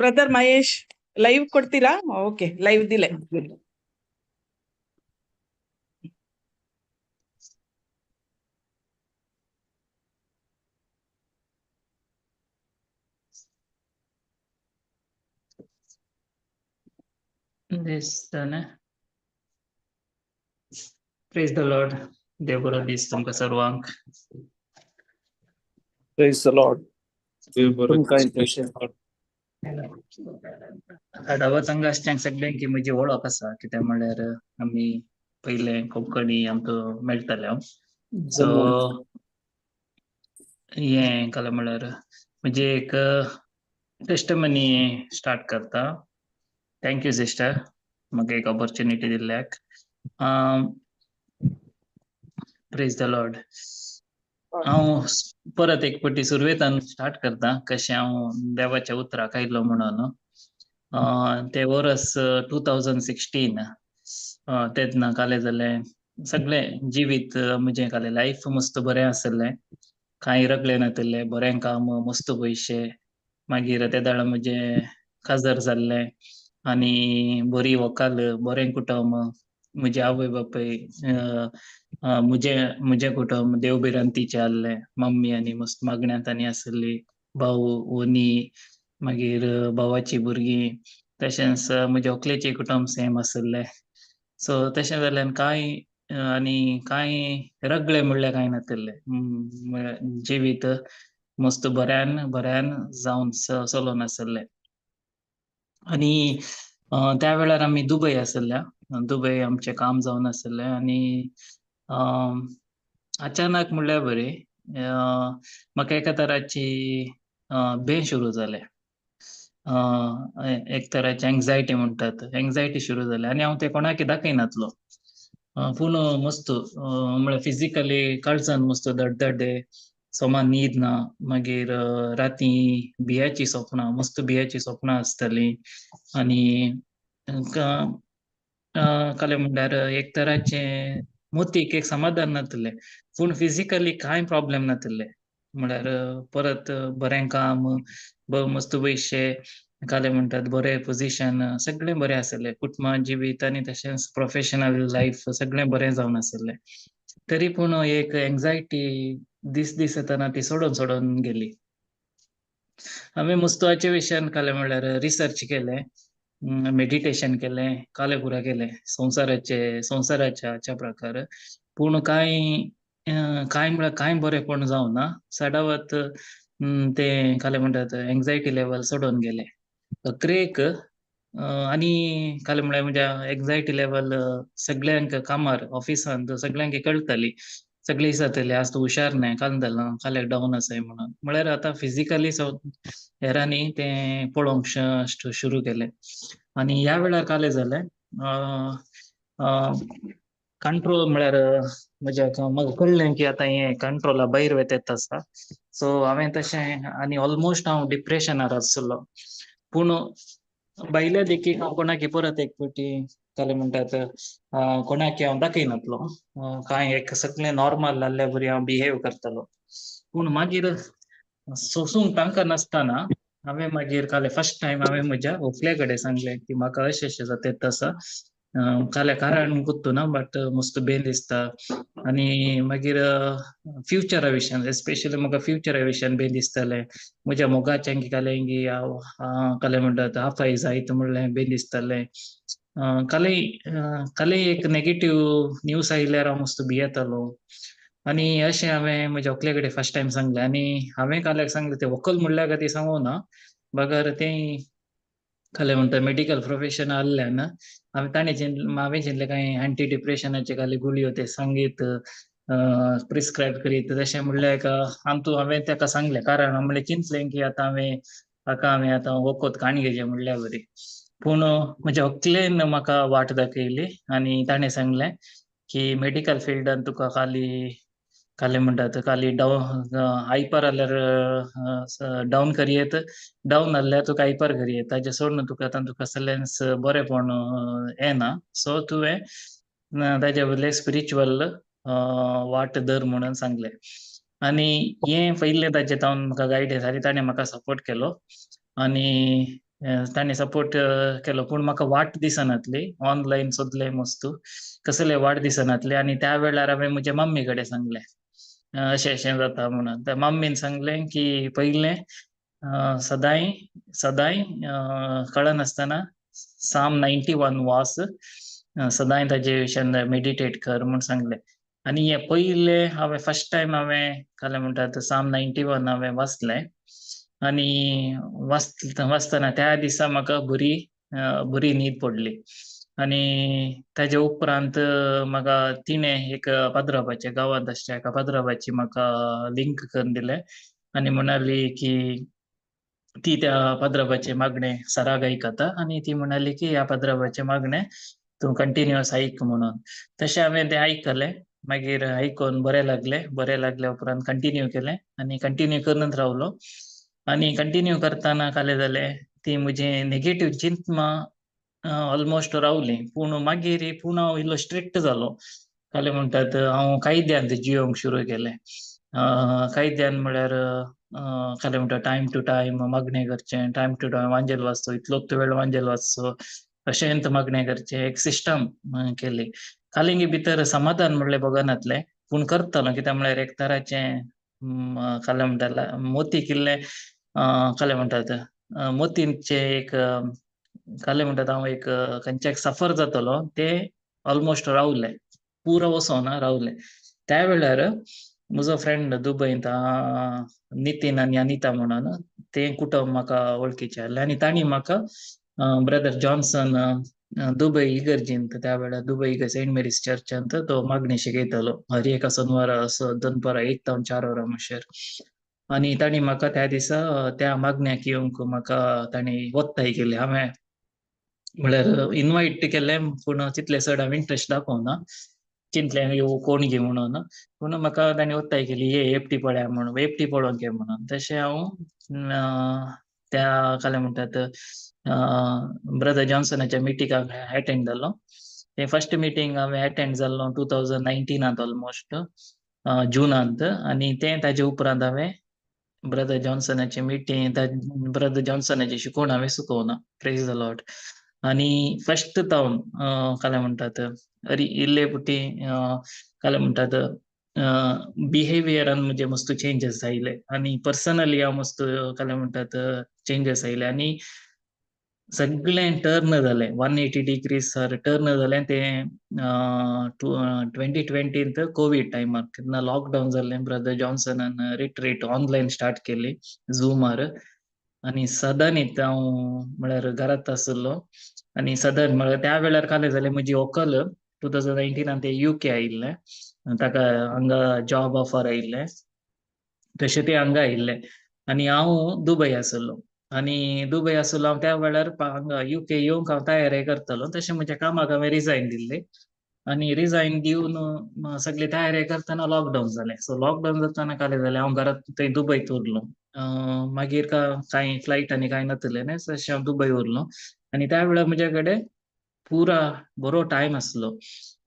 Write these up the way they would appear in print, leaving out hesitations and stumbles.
Brother Mahesh live ಕೊಡ್ತೀರಾ? Okay, live ದಿಲೆ. Praise the Lord. देव बरो दीस तुमकां सर्वांक. Praise the Lord. तुमकां आडावतांगा आसच्यांक सगळ्यांक म्हजी वळख आसा, कित्याक म्हळ्यार आमी पयले कोंकणी आमकां मेळटाले. सो हें काल म्हळ्यार म्हणजे एक टेस्टमनी स्टार्ट करता. थँक्यू सिस्टर म्हाका एक ऑपॉर्च्युनिटी दिल्ल्याक. Praise the Lord. हांव परत एक फावटी सुरवेतान स्टार्ट करता कशें हांव देवाच्या उतराक आयलो म्हणून. ते वर्स 2016 तेन्ना काले जालें सगळें जिवीत म्हणजे काले लायफ मस्त बरें आसलें. कांय रगलें नासलें, बरें काम, मस्त पयशे. मागीर ते दाडा म्हजें काजार जाल्लें आनी बरी व्हंकल, बरें कुटुंब, म्हजे आवय बापूय, म्हजें कुटुंब देवबिरांतीचें आहलें. मम्मी आनी मस्त मागण्यांत आनी आसली, भाऊ वनी, मागीर भावाची भुरगीं, तशेंच म्हज्या व्हंकलेचें कुटुंब सेम आसलें. सो तशें जाल्यान कांय रगलें म्हणलें कांय नासलें. जिवीत मस्त बऱ्यान जावन चलोन आसलें. आनी त्या वेळार आमी दुबय आसल्या. दुबय आमचें काम जावन आसलें आनी अचानक म्हणल्यार बरी म्हाका एका तराची भें सुरू जालें. एक तराची एंग्जायटी म्हणटात, एंग्जायटी सुरू जाली आनी हांव ते कोणाक दाखयनासलो. पूण मस्त म्हळ्यार फिजिकली काळजान मस्त धडधडे, सोमार न्हीद ना. मागीर राती भियाची स्वप्नां, मस्त भियाची स्वप्नां आसतालीं. आनी काले म्हणल्यार एक तराचें मोतीक एक समाधान नासलें. पूण फिजिकली कांय प्रॉब्लेम नासले. म्हळ्यार परत बरें काम, मस्त पयशे, काले म्हणटात बरें पोजिशन, सगळें बरें आसलें. कुटुंब जिवीत आनी तशेंच प्रोफेशनल लायफ सगळें बरें जावन आसलें. तरी पूण एक एंग्जायटी दीस येताना ती सोडून गेली. हांवें मुस्तवाच्या विशयान काले म्हळ्यार रिसर्च केलें, मेडिटेशन केलें, कालेपुरा केलें संवसाराच्या प्रकार. पूण कांय बरेंपण जावना. सदावत ते काले म्हणटात एंग्जायटी लेवल सोडून गेले. क्रेक आनी काले म्हळ्यार म्हज्या एंग्जायटी लेवल सगळ्यांक कामार ऑफिसांत सगळ्यांक कळटाली. सगळीं दिसताली आज तूं हुशार न्हय, काल जालां, काल्याक डावन आसाय म्हणून. म्हळ्यार आतां फिजिकली हेरांनी तें पळोवंक सुरू केलें. आनी ह्या वेळार कालें जालें कंट्रोल म्हळ्यार म्हाका कळ्ळें की आतां हें कंट्रोला भायर वतात आसा. सो हांवें तशें आनी ऑलमोस्ट हांव डिप्रेशनार आसलो. पूण भायल्या देखीक हांव कोणाक परत एक फावटी काले म्हणटात कोणाक हांव दाखयनासलो. कांय एक सगळें नॉर्मल जाल्ल्या बरी हांव बिहेव करतालो. पूण मागीर सोंसूंक तांकां नासतना हांवें मागीर काले फर्स्ट टायम हांवें म्हज्या व्हंकले कडेन सांगलें की म्हाका अशें जातात आसा. काल्या कारण गुर्तुना, बट मस्त भें दिसता. आनी मागीर फ्युचरा विशयान एस्पेशली म्हाका फ्युचरा विशयान भें दिसतालें. म्हज्या मोगाचें हांव काले म्हणटात हाफाय जायत म्हणलें भें दिसतालें. काले एक नेगेटीव न्यूज आयल्यार हांव मस्त भियेतालो. आनी अशें हांवें म्हज्या व्हंकले कडेन फर्स्ट टायम सांगलें. आनी हांवें काल्याक सांगलें तें व्हंकल म्हणल्यार ती सांगूना, बगर तें काले म्हणटा मेडिकल प्रोफेशन आहल्यान हांवें चिंतलें कांय एंटी डिप्रेशनाचे काले गुळयो ते सांगीत प्रिस्क्रायब करीत तशें म्हणल्यार हांवें ताका सांगलें. कारण हांव म्हणलें चिंतलें की हांवें आतां वखद काणी घेवचें म्हणल्यार बरी. पूण म्हज्या व्हंकलेन म्हाका वाट दाखयली आनी ताणें सांगलें की मेडिकल फिल्डान तुका काले म्हणटात हायपर जाल्यार डावन करियेत, डावन जाल्यार तुका हायपर करियेत. ताचे सोडून तुका सलेन्स बरेंपण येना. सो तुवें ताचे बदले स्पिरिच्युअल वाट धर म्हणून सांगलें. आनी हें पयलें ताचे तावन म्हाका गायडन्स आनी ताणें म्हाका सपोर्ट केलो. आनी तांणी सपोर्ट केलो पूण म्हाका वाट दिसनातली ऑनलायन सोदले वस्तू कसले वाट दिसनातली आनी त्या वेळार हांवें म्हजे मम्मी कडेन सांगलें अशें अशें जाता म्हणून तर मम्मीन सांगलें की पयलें सदांय सदांय कळनासतना साम 91 वाच सदांय ताजे विशयान मेडिटेट कर म्हूण सांगलें आनी हे पयलें हांवें फर्स्ट टायम हांवें काय म्हणटात साम 91 हांवें वाचलें आनी वाचतना त्या दिसा म्हाका बरी न्हीद पडली आनी ताजे उपरांत म्हाका तिणें एक पाद्रबाचे गांवांत आसच्या एका पाद्रबाची म्हाका लिंक करून दिलें आनी म्हणाली की ती त्या पाद्रबाचे मागणें सराक आयकता आनी ती म्हणाली की ह्या पाद्रबाचे मागणें तूं कंटिन्युअस आयक म्हणून तशें हांवें तें आयकलें मागीर आयकून बरें लागले उपरांत कंटिन्यू केलें आनी कंटिन्यू करूनच रावलो आनी कंटिन्यू करतना कालें जालें ती म्हजी नेगेटीव चिंतनां ऑलमोस्ट रावली पूण मागीर पूण हांव इल्लो स्ट्रिक्ट जालो कालें म्हणटात हांव कायद्यान जियोंक सुरू केलें कायद्यान म्हळ्यार कालें म्हणटा टायम टू टायम मागणें करचें टायम टू टायम वांजेल वाचचो इतलोच वेळ वांजेल वाचचो अशेंत मागणें करचें एक सिस्टम केली कालिंगी भितर समाधान म्हणलें बगनातलें पूण करतलो कित्याक म्हळ्यार एक तराचें कालें म्हणटा मोती किल्ले कालें म्हणटात मोतींचे एक कालें म्हणटात हांव एक खंयच्या सफर जातलो ते ऑलमोस्ट रावले पुरो वचोना रावले त्या वेळार म्हजो फ्रेंड दुबयंत नितीन आनी अनिता म्हणून ते कुटुंब म्हाका वळखीचे आहले आनी तांणी म्हाका ब्रदर जॉन्सन दुबय इगर्जींत त्या वेळार दुबय इगर सेंट मेरीज चर्चांत तो मागणी शिकयतालो हर एका शनिवारा असो दनपारां 1 तावन 4 वरां म्हणसर आनी तांणी म्हाका त्या दिसा त्या मागण्याक येवंक म्हाका तांणी वत्ताय केली हांवें म्हळ्यार इनवायट केलें पूण तितले चड हांवें इंट्रस्ट दाखोवना चिंतलें यो कोण गे म्हणून पूण म्हाका तांणी वत्ताय केली ये एपटी पळया म्हणून एपटी पळोवंक ये म्हणून तशें हांव त्या कालें म्हणटात ब्रदर जॉन्सनाच्या मिटिंगाक अटेंड जालो ते फर्स्ट मिटींग हांवें अटेंड जाल्लो 2019 ऑलमोस्ट जुनांत आनी तें ताजे उपरांत हांवें ब्रदर जॉन्सनाचे मिटींग ब्रदर जॉन्सनाची शिकोवण हांवें चुकोवना प्रेज द लॉर्ड आनी फर्स्ट तावन कालें म्हणटात इल्ले पुटी कालें म्हणटात बिहेवियरान म्हणजे मस्त चेंजीस जायले आनी पर्सनली हांव मस्त कालें म्हणटात चेंजीस आयले आनी सगळें टर्न जालें 180 डिग्रीज टर्न जालें तें 2020 कोवीड टायमार तेन्ना लॉकडावन जाल्लें ब्रदर जॉन्सनान रिट्रीट ऑनलायन स्टार्ट केली झूमार आनी सदनीत हांव म्हळ्यार घरांत आसलो आनी सदन म्हळ्यार त्या वेळार कालें जालें म्हजी व्हंकल 2019 ते UK आयिल्लें ताका हांगा जॉब ऑफर आयिल्लें तशें तें हांगा आयिल्लें आनी हांव दुबय आसलो आनी दुबय आसलो हांव त्या वेळार हांगा UK येवंक हांव तयारी करतालो तशें म्हज्या कामाक हांवें रिजायन दिल्ली आनी रिजायन दिवन सगळी तयारी करतना लॉकडावन जालें सो लॉकडावन जातना कालें जालें हांव घरांत थंय दुबयत उरलो मागीर कांय फ्लायटांनी कांय नासलें न्ही तशें हांव दुबय उरलो आनी त्या वेळार म्हजे कडेन पुरा बरो टायम आसलो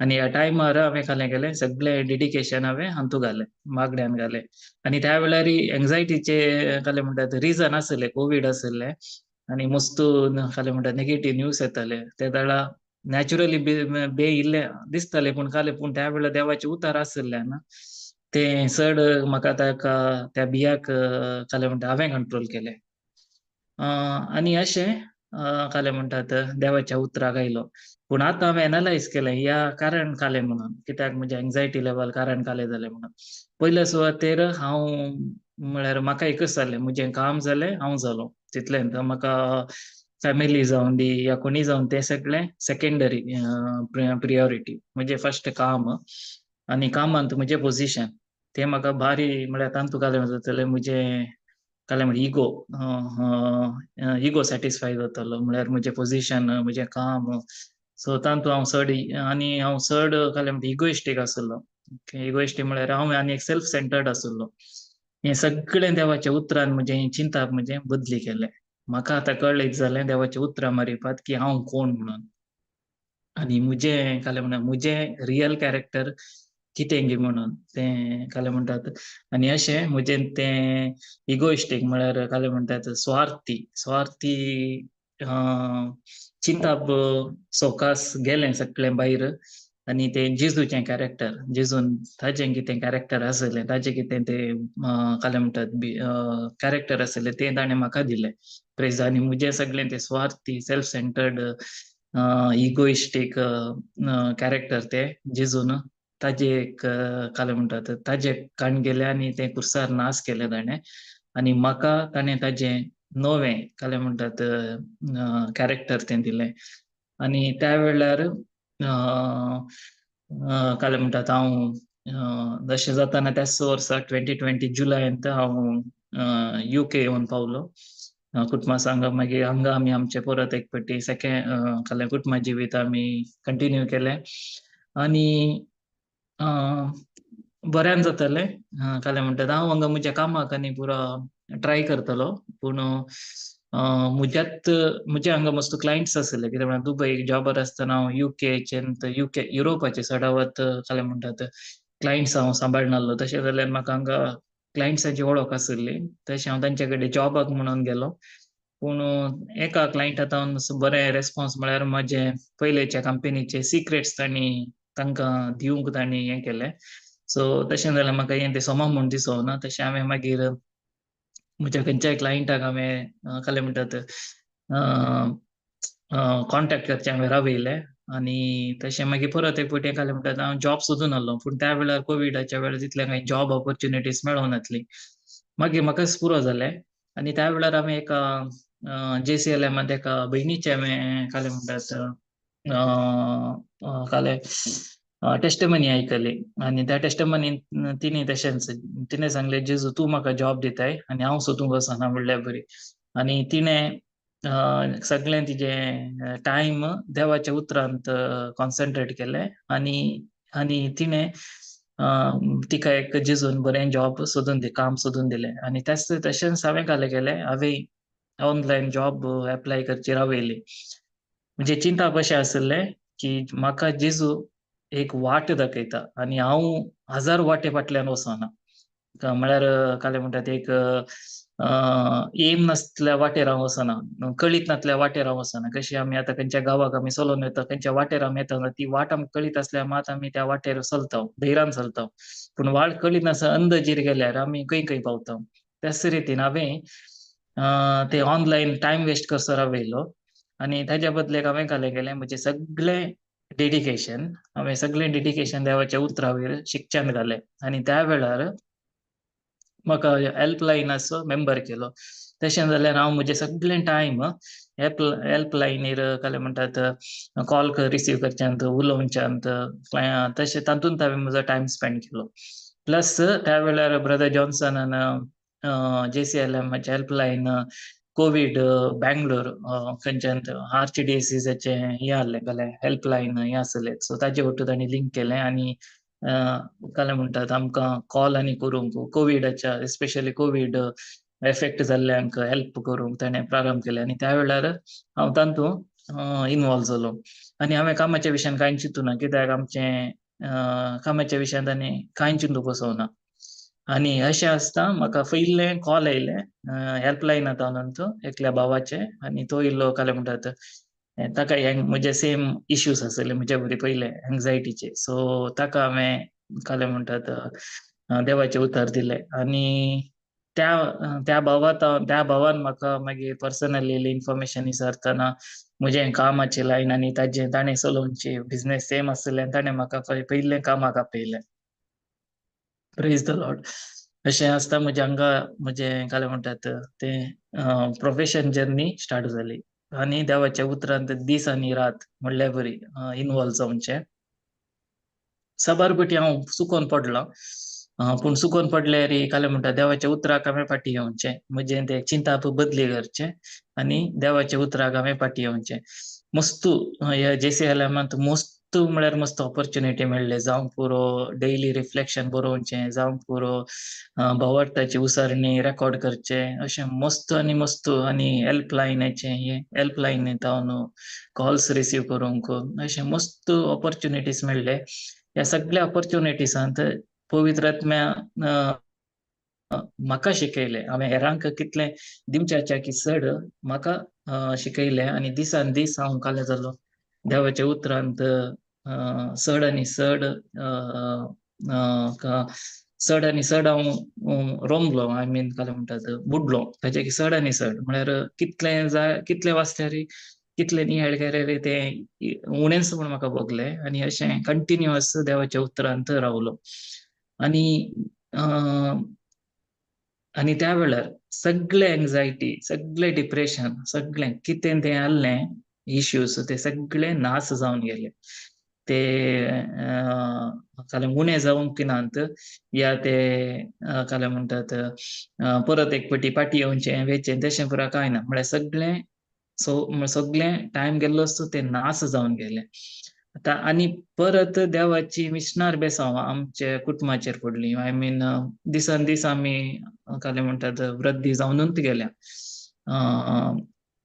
आनी ह्या टायमार हांवें कालें केलें सगळें डेडिकेशन हांवें हातूंत घालें मागण्यांत घालें आनी त्या वेळार एंग्जायटीचे कालें म्हणटात रिजन आसलें कोवीड आसलें आनी मस्त कालें म्हणटात नेगेटीव न्यूज येताले त्या वेळार नॅचरली बे इल्लें दिसतालें पूण त्या वेळार देवाचें उतार आसलें तें चड म्हाका त्या बियाक कालें म्हणटा हांवें कंट्रोल केलें आनी अशें कालें म्हणटात देवाच्या उतराक आयलो पूण आतां हांवें एनालायज केलें ह्या कारण कालें म्हणून कित्याक म्हजें एंग्जायटी लेवल कारण कालें जालें म्हणून पयल्या सुवातेर हांव म्हळ्यार म्हाका एकच जालें म्हजें काम जालें हांव जालो तितलेंच म्हाका फॅमिली जावन दी या कोणी जावन तें सगळें सेकेंडरी प्रियोरिटी म्हणजे फर्स्ट काम आनी कामांत म्हजें पोझिशन तें म्हाका भारी म्हळ्यार तांतूं कालें जातलें म्हजें कालें म्हणटा इगो सॅटिस्फाय जातालो म्हळ्यार म्हजें पोझिशन म्हजें काम सो तांतूं हांव चड आनी हांव चड कालें म्हणटा इगोइस्टीक आसलो इगोइस्टीक म्हळ्यार हांव आनी एक सेल्फ सेंटर्ड आसलो हें सगळें देवाच्या उतरान म्हजें चिंतप म्हजें बदली केलें म्हाका आतां कळ्ळें जालें देवाचें उतरां मारिपाक की हांव कोण म्हणून आनी म्हजें कालें म्हणटा म्हजें रियल कॅरेक्टर कितें गे म्हणून तें कालें म्हणटात आनी अशें म्हजें तें इगोइस्टीक म्हळ्यार कालें म्हणटात स्वार्थी चिंताप सोकास गेले सगळे भायर आणि ते जेजूचे कॅरेक्टर जेजून ताजें कितें कॅरेक्टर आसले ताजे कितें ते काय म्हणटात कॅरेक्टर आसले ते ताणें म्हाका दिले प्रेज आनी मुजे सगळें ते स्वार्थी सेल्फ सेंटर्ड इगोइस्टीक कॅरेक्टर ते जेजून ताजे एक काय म्हणटात ताजे काण गेले आनी ते कुर्सार नाश केले ताणें आनी म्हाका ताणें ताजें नवें काय म्हणटात कॅरेक्टर तें दिलें आनी त्या वेळार काय म्हणटात हांव जशें जाताना त्याच वर्सा 2020 जुलयांत हांव UK येवन पावलो कुटुंबा सांग मागीर हांगा आमी आमचे परत एक फावटी सेकंड कुटुंबा जिवीत आमी कंटिन्यू केलें आनी बऱ्यान जातालें काय म्हणटात हांव हांगा म्हज्या कामाक आनी पुरो ट्राय करतलो पूण म्हजे हांगा मस्त क्लायंट्स आसले कित्याक म्हळ्यार दुबय जॉबार आसतना हांव UK युरोपाचे सडावत काय म्हणटात क्लायंट्स हांव सांबाळनासलो तशें जाल्यार म्हाका हांगा क्लायंट्साची वळख आसली तशें हांव तांचे कडेन जॉबाक म्हणून गेलो पूण एका क्लायंटात हांव बरें रेस्पॉन्स म्हळ्यार म्हाजे पयलेच्या कंपनीचे सिक्रेट्स तांकां दिवंक तांणी हें केलें सो तशें जाल्यार म्हाका हें ते सोमा म्हूण दिसोना तशें हांवें मागीर म्हज्या खंयच्याय क्लायंटाक हांवें काय म्हणटात कॉन्टॅक्ट करचें हांवें रावयलें आनी तशें मागीर परत एक फावटी काय म्हणटात हांव जॉब सोदून आहलो पूण त्या वेळार कोविडाच्या वेळार तितले कांय जॉब ऑपॉर्च्युनिटीज मेळोंक नासली मागीर म्हाका स्पुरो जालें आनी त्या वेळार हांवें एका JCLM एका भयणीचे हांवें काय म्हणटात टेस्टमनी आयकली आनी त्या टेस्टमनीन तिणी तशेंच तिणें सांगलें जेजू तूं म्हाका जॉब दिताय आनी हांव सोदूंक वचना म्हणल्यार बरी आनी तिणें सगळें तिजें टायम देवाच्या उतरांत कॉन्सन्ट्रेट केलें आनी तिणें तिका एक जेजून बरें जॉब काम सोदून दिलें आनी तशेंच हांवें काय केलें हांवें ऑनलायन जॉब एप्लाय करची रावयली म्हणजे चिंताप अशें आसलें की म्हाका जेजू एक वाट दाखयता आनी हांव 1000 वाटे फाटल्यान वचना म्हळ्यार काय म्हणटात एक एम नासल्या वाटेर हांव वचना कळीत नासल्या वाटेर हांव वचना कशी आमी आतां खंयच्या गांवाक आमी चलोन वता खंयच्या वाटेर आमी येता ती वाट आमकां कळीत आसल्यार मात आमी त्या वाटेर चलता धैर्यान चलता पूण वाट कळीत नासता अंधजीर गेल्यार आमी खंय पावता त्याच रितीन हांवें ते ऑनलायन टायम वेस्ट करसर रावयलो आनी ताज्या बदलेक हांवें काय केलें म्हजें सगळें डेडिकेशन देवाच्या उतरा वयर शिक्षण घालें आनी त्या वेळार म्हाका हेल्पलायनाचो मेंबर केलो तशें जाल्यार हांव म्हजें सगळें टायम हेल्पलायनीर काय म्हणटात कॉल रिसीव करच्यांत उलोवच्यांत तशें तातूंत हांवें म्हजो टायम स्पेंड केलो प्लस त्या वेळार ब्रदर जॉन्सनान JCLM हेल्पलायन कोविड बेंगलोर खंयच्यान आर्चडिओसीसाचे हें आहलें जाल्यार हेल्पलायन हें आसलें सो ताजे वटून तांणी लिंक केलें आनी काय म्हणटात आमकां कॉल आनी करूंक कोविडाच्या स्पेशली कोविड एफेक्ट जाल्ल्यांक हेल्प करूंक ताणें प्रारंभ केलें आनी त्या वेळार हांव तातूंत इनवॉल्व जालो आनी हांवें कामाच्या विशयान कांय चिंतूना कित्याक आमचें कामाच्या विशयान ताणें कांय चिंतूंक वचोना आनी अशें आसता म्हाका पयलें कॉल आयलें हेल्पलायन तातूंत एकल्या भावाचे आनी तो इल्लो काय म्हणटात ताका म्हजे सेम इश्यूज आसले म्हज्या बरी पयले एंग्जायटीचे सो ताका हांवें काय म्हणटात देवाचे उतर दिले आनी त्या भावान म्हाका मागीर पर्सनली इन्फॉर्मेशन विचारतना म्हजें कामाची लायन आनी ताणें चलोवची बिझनेस सेम आसलें ताणें म्हाका पयलें कामाक आपयलें प्रेज द लॉर्ड अशें आसता म्हजें हांगा म्हजें काय म्हणटात तें प्रोफेशन जर्नी स्टार्ट जाली आनी देवाच्या उतरांत दीस आनी रात म्हणल्यार बरी इनवॉल्व जावचें साबार फावटी हांव चुकोन पडलो पूण चुकोन पडल्यार काय म्हणटा देवाच्या उतराक हांवें फाटी येवचें म्हजें तें चिंताप बदली करचें आनी देवाच्या उतराक हांवें फाटी येवचें मस्तू ह्या JCLMांत मस्तू म्हळ्यार मस्त ऑपॉर्च्युनिटी मेळ्ळे जावं पुरो डेली रिफ्लेक्शन बरोवचें जावं पुरो भवार्थाची उसरणी रेकॉर्ड करचें अशें मस्त आनी हेल्पलायनींत हांव कॉल्स रिसीव करूंक अशें मस्त ऑपॉर्च्युनिटीज मेळ्ळे ह्या सगळ्या ऑपॉर्च्युनिटीजांत पवित्र आत्म्या म्हाका शिकयलें. हांवें हेरांक कितलें दिवच्याच्या की चड म्हाका शिकयलें आनी दिसान दीस हांव काले जालो. देवाच्या उतरांत चड आनी चड चड आनी चड हांव रोमलो. आय मीन काले म्हणटात बुडलो. ताचे की चड आनी चड म्हळ्यार कितलें जाय कितलें वाचल्यार कितलें नियाळ केल्यार तें उणेंच म्हूण म्हाका भोगलें आनी अशें कंटिन्युअस देवाच्या उतरांत रावलो. आनी आनी त्या वेळार सगळे एंग्जायटी, सगळें डिप्रेशन, सगळें कितें तें आहलें इश्यूज ते सगळे नास जावन गेले. ते काले उणें जावंक नात या ते काले म्हणटात परत एक पाटी येवचें वेचें तशें पुरा कांय ना. म्हळ्यार सगळें टायम गेल्लो आसता ते नास जावन गेले. आतां आनी परत देवाची मिशनार बेसांवां आमच्या कुटुंबाचेर पडलीं. आय मीन दिसान दीस आमी काले म्हणटात वृद्धी जावनूच गेल्या.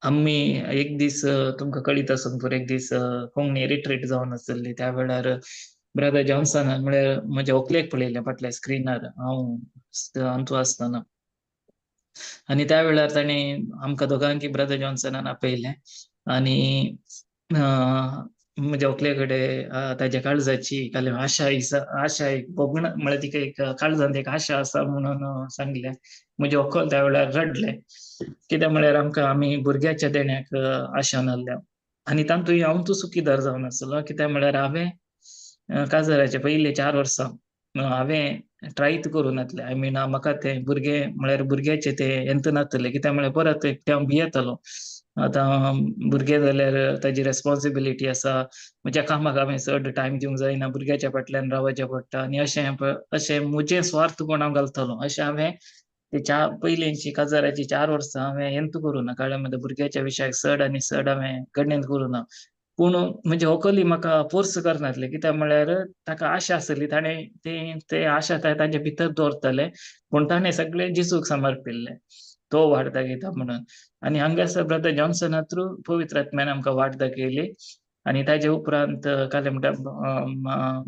आमी एक दीस तुमकां कळीत आसूंक पुरो एक दीस कोंकणी रिट्रीट जावन आसली. त्या वेळार ब्रदर जॉन्सनान म्हळ्यार म्हज्या व्हंकलेक पळयलें फाटल्या स्क्रिनार हांव हांतू आसतना. आनी त्या वेळार ताणें आमकां दोगांकी ब्रदर जॉन्सनान आपयलें आनी म्हज्या व्हंकले कडेन ताच्या काळजाची काले आशा एक भोगण म्हळ्यार तिका एक काळजांत एक आशा आसा म्हणून सांगलें. म्हजें व्हंकल त्या वेळार रडलें. कित्याक म्हळ्यार आमी भुरग्याच्या देण्याक आशा नासल्या. आनी तातूंय हांव चुकीदार जावन आसलो. कित्याक म्हळ्यार हांवें काजराचे पयलीं 4 वर्सां हांवें ट्रायच करूं नासलें. आय मीन म्हाका तें भुरगें म्हळ्यार भुरग्याचें तें येंत नासलें. कित्याक म्हळ्यार परत एकटें हांव भियेतालों. आतां भुरगें जाल्यार ताजी रेस्पॉन्सिबिलिटी आसा. म्हज्या कामाक हांवें चड टायम दिवंक जायना. भुरग्याच्या फाटल्यान रावचें पडटा आनी अशें म्हजें स्वार्थपण हांव घालतालों. अशें हांवें ते पयलींची काजराची 4 वर्सां हांवें येंत करूं ना. काळ्या म्हज्या भुरग्याच्या विशयाक चड आनी चड हांवें गणेत करूं ना. पूण म्हजे व्हंकलूय म्हाका फोर्स करनासलें. कित्याक म्हळ्यार ताका आशा आसली. ताणें ते आशा ताजे भितर दवरतालें. पूण ताणें सगळें जेजूक समर्पिल्लें. तो वाट दाखयता म्हणून. आनी हांगासर ब्रदर जॉन्सना थ्रू पवित्र आत्म्यान आमकां वाट दाखयली. आनी ताजे उपरांत काले म्हणटा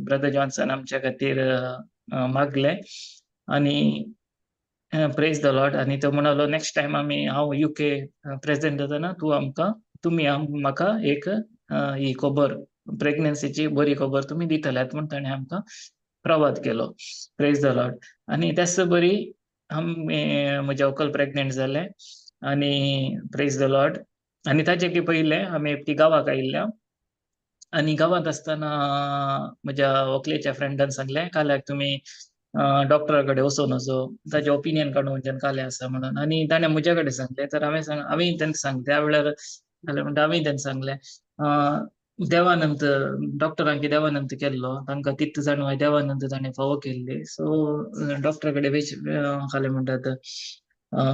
ब्रदर जॉन्सन आमच्या खातीर मागलें आनी प्रेज द लॉर्ड. आनी तो म्हणलो नेक्स्ट टायम हांव UK प्रेजेंट जाताना तुमी म्हाका एक ही खबर प्रेग्नन्सीची बरी खबर तुमी दितल्यात म्हूण ताणें आमकां प्रवाद केलो. Praise the Lord. आनी त्याच बरी म्हजे व्हंकल प्रेग्नेंट जालें आनी प्रेज द लॉर्ड. आनी ताचे पयलें आमी एकटी गांवाक आयिल्ल्या आनी गांवांत आसतना म्हज्या व्हंकलेच्या फ्रेंडान सांगलें काल्याक तुमी डॉक्टरा कडेन वचून नजो. ताजें ओपिनियन काडून वचून कालें आसा म्हणून. आनी ताणें म्हज्या कडेन सांगलें. तर हांवें तांकां सांगलें. त्या वेळार जाल्यार म्हणटा हांवें तांकां सांगलें देवानंत डॉक्टरांकी देवानंत केल्लो. तांकां तित्त जाणवाय देवानंत ताणें फावो केल्ली. सो डॉक्टरा कडेन काले म्हणटात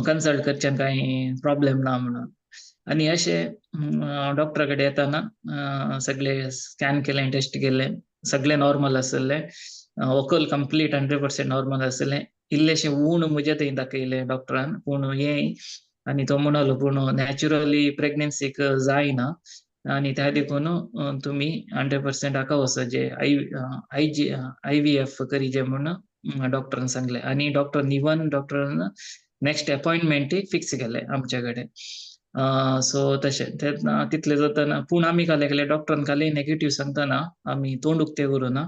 कन्सल्ट करच्यान कांय प्रॉब्लेम ना म्हणून. आनी अशें डॉक्टरा कडेन येताना सगळे स्कॅन केलें, टेस्ट केलें, सगळें नॉर्मल आसलें. व्हंकल कंप्लीट 100% नॉर्मल आसलें. इल्लेशें उण म्हजे थंय दाखयलें डॉक्टरान. पूण आनी तो म्हणलो पूण नॅचरली प्रेग्नन्सीक जायना आनी त्या देखून तुमी 100% हाका वचचें IVF करीचें म्हूण डॉक्टरान सांगलें. आनी डॉक्टरान नेक्स्ट अपॉयंटमेंट फिक्स केलें आमचे कडेन. सो तशें तितलें जाताना पूण आमी कालें केलें डॉक्टरान कालें नेगेटिव्ह सांगतना आमी तोंड उक्तें करूना.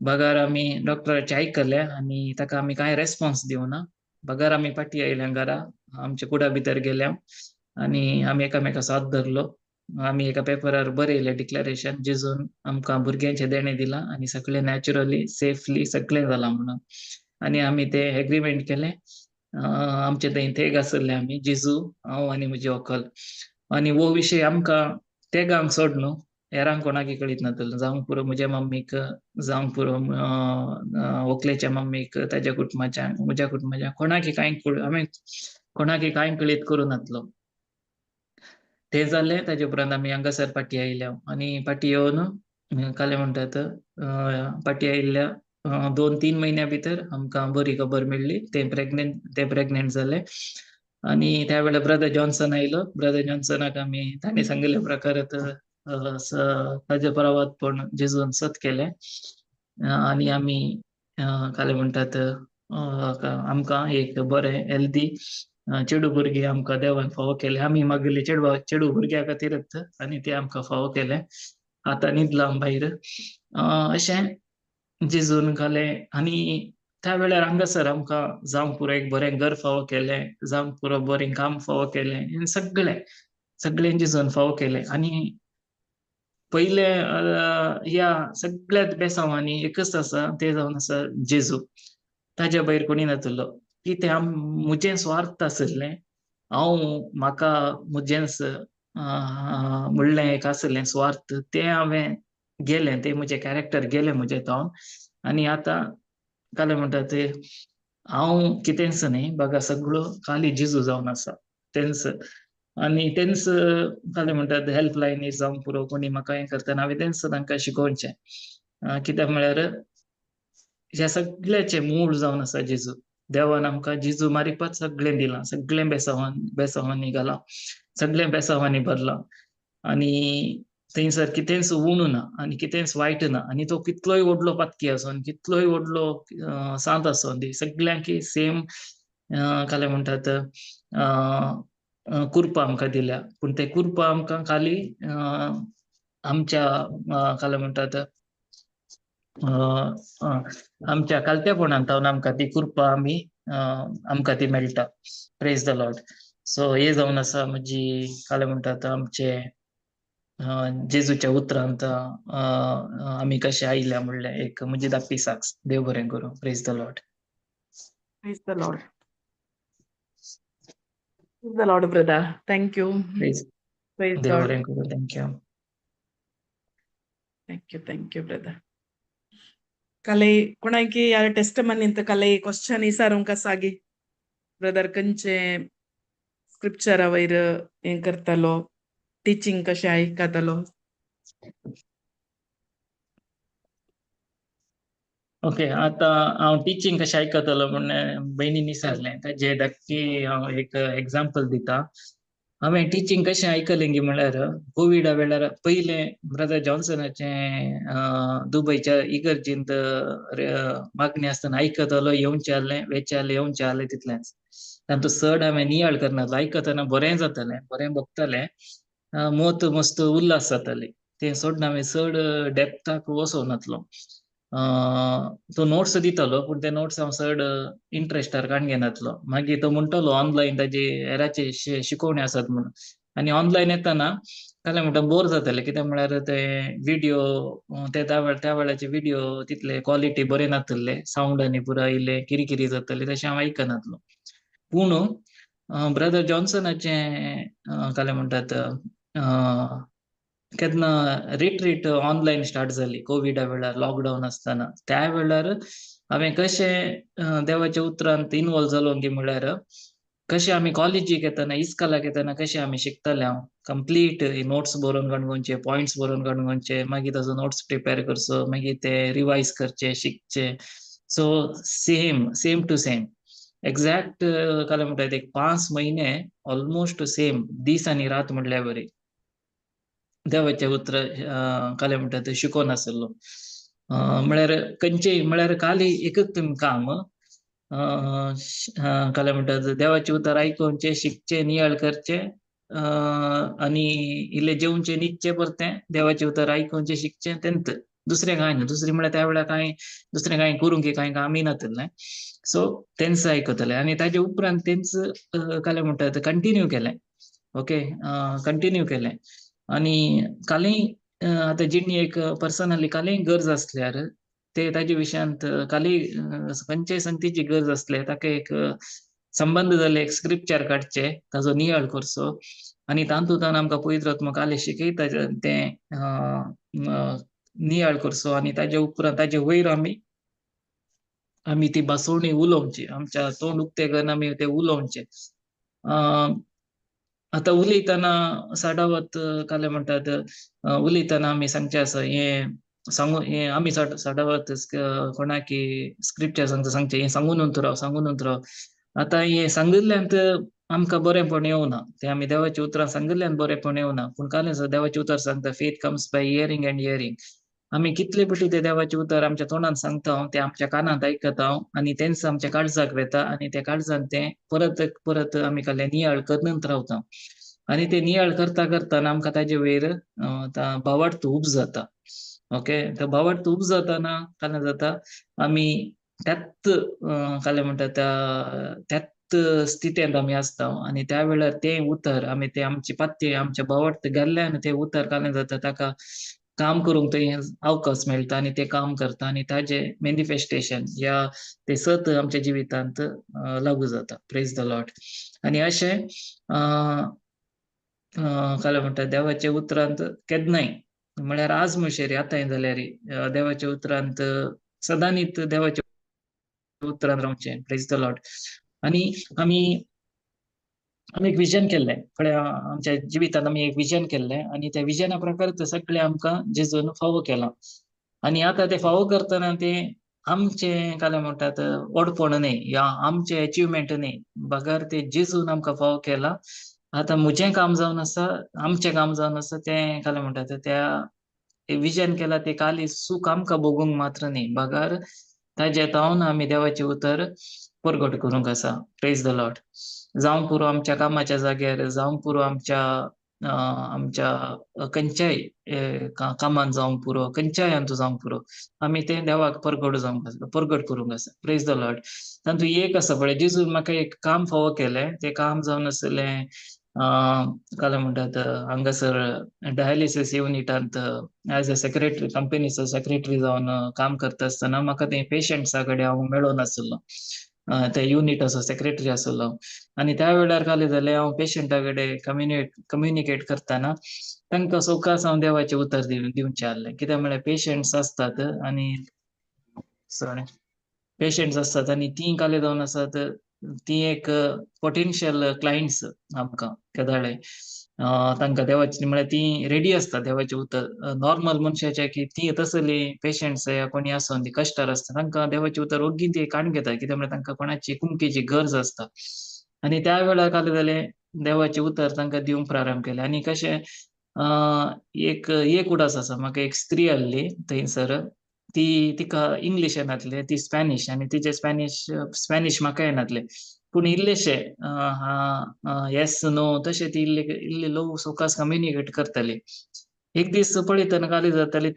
बगार आमी डॉक्टराचें आयकलें आनी ताका आमी कांय रेस्पॉन्स दिवना. बगार आमी फाटीं आयल्या घरा. आमच्या कुडा भितर गेल्या आनी आमी एकामेका साथ धरलो. आमी एका पेपरार बरयलें डिक्लेरेशन जेजून आमकां भुरग्याचें देणें दिलां आनी सगळें नॅचरली सेफली सगळें जालां म्हणून. आनी आमी तें एग्रीमेंट केलें. आमचे थंय तेग आसले आमी जेजू, हांव आनी म्हजें व्हंकल. आनी हो विशय आमकां तेगांक सोड न्हू हेरांक कोणाकय कळीत नासलो. जावंक पुरो म्हज्या मम्मीक, जावंक पुरो व्हंकलेच्या मम्मीक, ताज्या कुटुंबाच्यांक, म्हज्या कुटुंबाच्यांक कोणाकय हांवें कोणाकय कांय कळीत करूं नासलो. तें जालें. ताजे उपरांत आमी हांगासर फाटीं आयल्या आनी फाटीं येवन काले म्हणटात फाटीं आयिल्ल्या 2-3 म्हयन्या भितर आमकां बरी खबर मेळ्ळी. ते प्रेग्नेंट जाले. आनी त्या वेळार ब्रदर जॉन्सन आयलो. ब्रदर जॉन्सनाक ताणें सांगिल्ल्या प्रकार ताजे प्रवादपण जेजून सत केलें. आनी आमी काले म्हणटात आमकां एक बरें हेल्दी चेडू भुरगीं आमकां देवान फावो केले. आमी मागिल्ले चेडू भुरग्यां खातीरच आनी ते आमकां फावो केले. आतां न्हिदला भायर. अशें जेजून घालें आनी त्या वेळार हांगासर आमकां जावंक पुरो एक बरें घर फावो केलें, जावंक पुरो बरें काम फावो केलें. हें सगळें जेजून फावो केलें. आनी पयले ह्या सगळ्यात बेसांवांनी एकच आसा, तें जावन आसा जेजू. ताज्या भायर कोणी नासलो. की तें म्हजें स्वार्थ आसलें. म्हाका म्हजेंच म्हणलें एक आसलें स्वार्थ, तें हांवें गेलें. तें म्हजें कॅरेक्टर गेलें म्हजें थावन. आनी आतां काले म्हणटा ते हांव कितेंच न्ही, बघा सगळो खाली जेजू जावन आसा. तेंच आनी तेंच काले म्हणटात हेल्पलायनीर जावं पुरो कोणी म्हाका हें करतना हांवें तेंच तांकां शिकोवचें. कित्याक म्हळ्यार ह्या सगळ्याचें मूळ जावन आसा जेजू. देवान आमकां जेजू मारिपाच सगळें दिलां. सगळें बेसांवांनी घालां. सगळें बेसांवांनी भरलां. आनी थंयसर कितेंच उणो ना आनी कितेंच वायट ना. आनी तो कितलोय व्हडलो पातकी आसून, कितलोय व्हडलो सांत आसून, ती सगळ्यांक सेम काले म्हणटात कुरपा आमकां दिल्या. पूण ते कुरपा आमकां खाली आमच्या काले म्हणटात आमच्या कालतेपणांतावन आमकां ती कुरपा आमकां ती मेळटा. Praise the Lord. सो हे जावन आसा म्हजी काले म्हणटात आमचे जेजूच्या उतरांत आमी कशे आयल्या म्हणलें एक म्हजी धाकटी साक्स. देव बरें करूं. Praise the Lord. Praise the Lord. Praise the Lord, brother. Thank you. Praise Praise Dev God. बरें करूं. थँक्यू. Thank you, brother. ಕಲೆ ಕೊಣಾಯ್ಕಿ ಯಾರ ಟೆಸ್ಟ್ ಮನ್ನಿಂತ ಕಲೆ ಕ್ವಶನ್ ಈಸಾರುಂಕ ಸಾಗಿ ಬ್ರದರ್ ಕಂಚೆ ಸ್ಕ್ರಿಪ್ಚರ್ ಅವೈರ್ ಏನ್ करतालो टीचिंग कशें आयकतालो. ओके, आतां हांव टिचींग कशें आयकतालो म्हण भयणीन विचारलें. ताजे धाकटी हांव एक एग्जांपल दितां. हांवें टिचींग कशें आयकलें गी म्हळ्यार कोविडा वेळार पयलें ब्रदर जॉन्सनाचें दुबयच्या इगर्जींत मागणी आसतना आयकतालो, येवचें जालें, येवचें जालें तितलेंच. तातूंत चड हांवें नियाळ करनासलो. आयकतना बरें जातालें, बरें भोगतालें. मोत मस्त उल्हास जाताली. तें सोडून हांवें चड डेप्थाक वचोंक तो नोट्स दितालो, पूण ते नोट्स हांव चड इंट्रस्टार काडून घेनासलो. मागीर तो म्हणटालो ऑनलायन ताजे हेराचे शिकोवणी आसात म्हणून. आनी ऑनलायन येताना जाल्यार म्हणटा बोर जातालें. कित्याक म्हळ्यार ते व्हिडियो त्या वेळाचे व्हिडियो तितले क्वॉलिटी बरे नासले. सावंड आनी पुरा इल्ले किरिकिरी जाताली, तशें हांव आयकनासलो. पूण ब्रदर जॉन्सनाचें काले म्हणटात केन्ना रिट्रीट ऑनलायन स्टार्ट जाली कोविडा वेळार, लॉकडावन आसतना. त्या वेळार हांवें कशें देवाच्या उतरांत इनवॉल्व जालो की म्हळ्यार कशें आमी कॉलेजीक येतना, इस्कालाक येतना कशें आमी शिकताले. हांव कंप्लीट नोट्स बरोवन काडूनचे, पॉयंट्स बरोवन काडूनचे, मागीर ताजो नोट्स प्रिपेर करचो, मागीर ते रिवायज करचे, शिकचे. So same to same exact काले म्हणटात एक 5 म्हयने ऑलमोस्ट सेम दीस आनी रात म्हणल्यार बरी देवाचे उतर काले म्हणटात शिकोवन आसलो. म्हळ्यार खंयचेय म्हळ्यार खाली एकच काम काले म्हणटात देवाचे उतर आयकोवचे, शिकचे, नियाळ करचे आनी इल्ले जेवचे, न्हिदचे परतें, देवाचे उतर आयकोवचे, शिकचे, तेंच. दुसरें कांय ना. दुसरें म्हळ्यार त्या वेळार दुसरें कांय करूंक कांय कामी नासलें. सो तेंच आयकतालें आनी ताजे उपरांत तेंच काले म्हणटात कंटिन्यू केलें. ओके, कंटिन्यू केलें. आनी कालीं आतां जिणी एक पर्सनली कालींय गरज आसल्यार ते ताजे विशयांत काली खंयचेय संगतीची गरज आसल्यार ताका एक संबंद जाले, एक स्क्रिप्चर काडचे, ताजो नियाळ करचो आनी तातूंतल्यान आमकां पवित्र आत्मा काले शिकयता तें नियाळ करचो आनी ताजे उपरांत ताजे वयर आमी ती बसवणी उलोवची. आमच्या तोंड उक्ते करून आमी ते उलोवचे. आतां उलयतना साडावत काले म्हणटात उलयतना आमी सांगचे आसा हें आमी साडावत कोणाकी स्क्रिप्चर सांगचे हें सांगून राव. आतां हें सांगिल्ल्यांत आमकां बरेंपण येवना. तें आमी देवाच्या उतरां सांगिल्ल्यान बरेंपण येवना. पूण कालें देवाचें उतर सांगता faith comes by hearing end hearing. आम्ही कितले पटी ते देवाचे उतर आमच्या तोंडान सांगता ते आमच्या कानात ऐकता आणि तेंच आमच्या काळजाक वेता आणि त्या काळजान ते परत परत आम्ही काले नियाळ करत रावता आणि ते नियाळ करता करताना आमकां ताजे वयर भावार्थ उब जाता. ओके, तर भावार्थ उब जाताना काय जाता आम्ही त्यात काय म्हणतात त्यात स्थितीत आम्ही असता आणि त्या वेळार ते उतर आम्ही ते आमची पात्ये आमच्या भावार्थ घाल्ल्यान ते उतर काय जाता ताका काम करूंक थंय अवकाश मेळटा आणि ते काम करता आणि ताजे मॅनिफेस्टेशन या ते सत आमच्या जिवितांत लागू जाता. Praise the Lord. आणि अशें काय म्हणतात देवाच्या उतरांत केन्नाय म्हळ्यार आज म्हणशेर आतां जाल्यार देवाच्या उतरांत सदांच देवाच्या उतरांत रावचें. Praise the Lord. आणि आम्ही एक विजन केल्लें फुडें आमच्या जिवितांत आमी एक विजन केल्लें आणि त्या विजना प्रकार ते सगळें आमकां जेजून फावो केलां आणि आतां ते फावो करतना ते आमचे काय म्हणटात ओडपण न्हय या आमचे अचिव्हमेंट न्हय बगर ते जेजून आमकां फावो केलां. आतां म्हजें काम जावन आसा आमचें काम जावन आसा तें काय म्हणटात त्या विजन केलां ते खाली सूख आमकां भोगूंक मात्र न्हय बगर ताजे तावन आमी देवाचें उतर परगट करूंक आसा. Praise the Lord. जावं पुरो आमच्या कामाच्या जाग्यार जावं पुरो आमच्या खंयच्याय कामान जावं पुरो खंयच्याय हातूंत जावं पुरो आमी तें देवाक परगट करूंक आसा. Praise the Lord. तातूंत एक आसा पळय जेजून म्हाका एक काम फावो केलें तें काम जावन आसलें काय म्हणटात हांगासर डायलिसीस युनिटांत एज अ सेक्रेटरी कंपनीचो सेक्रेटरी जावन काम करता आसतना म्हाका ते पेशंट्सा कडेन हांव मेळ्ळो नासलो. त्या युनिटाचो सेक्रेटरी आसलो आणि त्या वेळार काय जालें हांव पेशंटा कडेन कम्युनिकेट करतना तांकां सवकास हांव देवाचें उतर दिवचें आहलें. कित्याक म्हळ्यार पेशंट्स आसतात आनी ती काय जावन आसात ती एक पोटेन्शियल क्लायंट्स आमकां केदाळे तांकां देवाची म्हळ्यार ती रेडी आसता देवाचें उतर. नॉर्मल मनशाच्या की ती तसली पेशंट्स या कोणी आसोन ती कश्टार आसता तांकां देवाचें उतर ओग्गी ती काण घेता कित्याक म्हळ्यार तांकां कोणाची कुमकेची गरज आसता आणि त्या वेळार काय जालें देवाचें उतर तांकां दिवंक प्रारंभ केलें आणि कशें एक उडास आसा म्हाका एक स्त्री आहली थंयसर तिका इंग्लीश येनासलें ती स्पॅनिश आणि तिचे स्पॅनिश म्हाका येनासलें पूण इल्लेशें येस नो तशें ती इल्ली लो सवकास कम्युनिकेट करताली. एक दीस पळयतना काय जाताली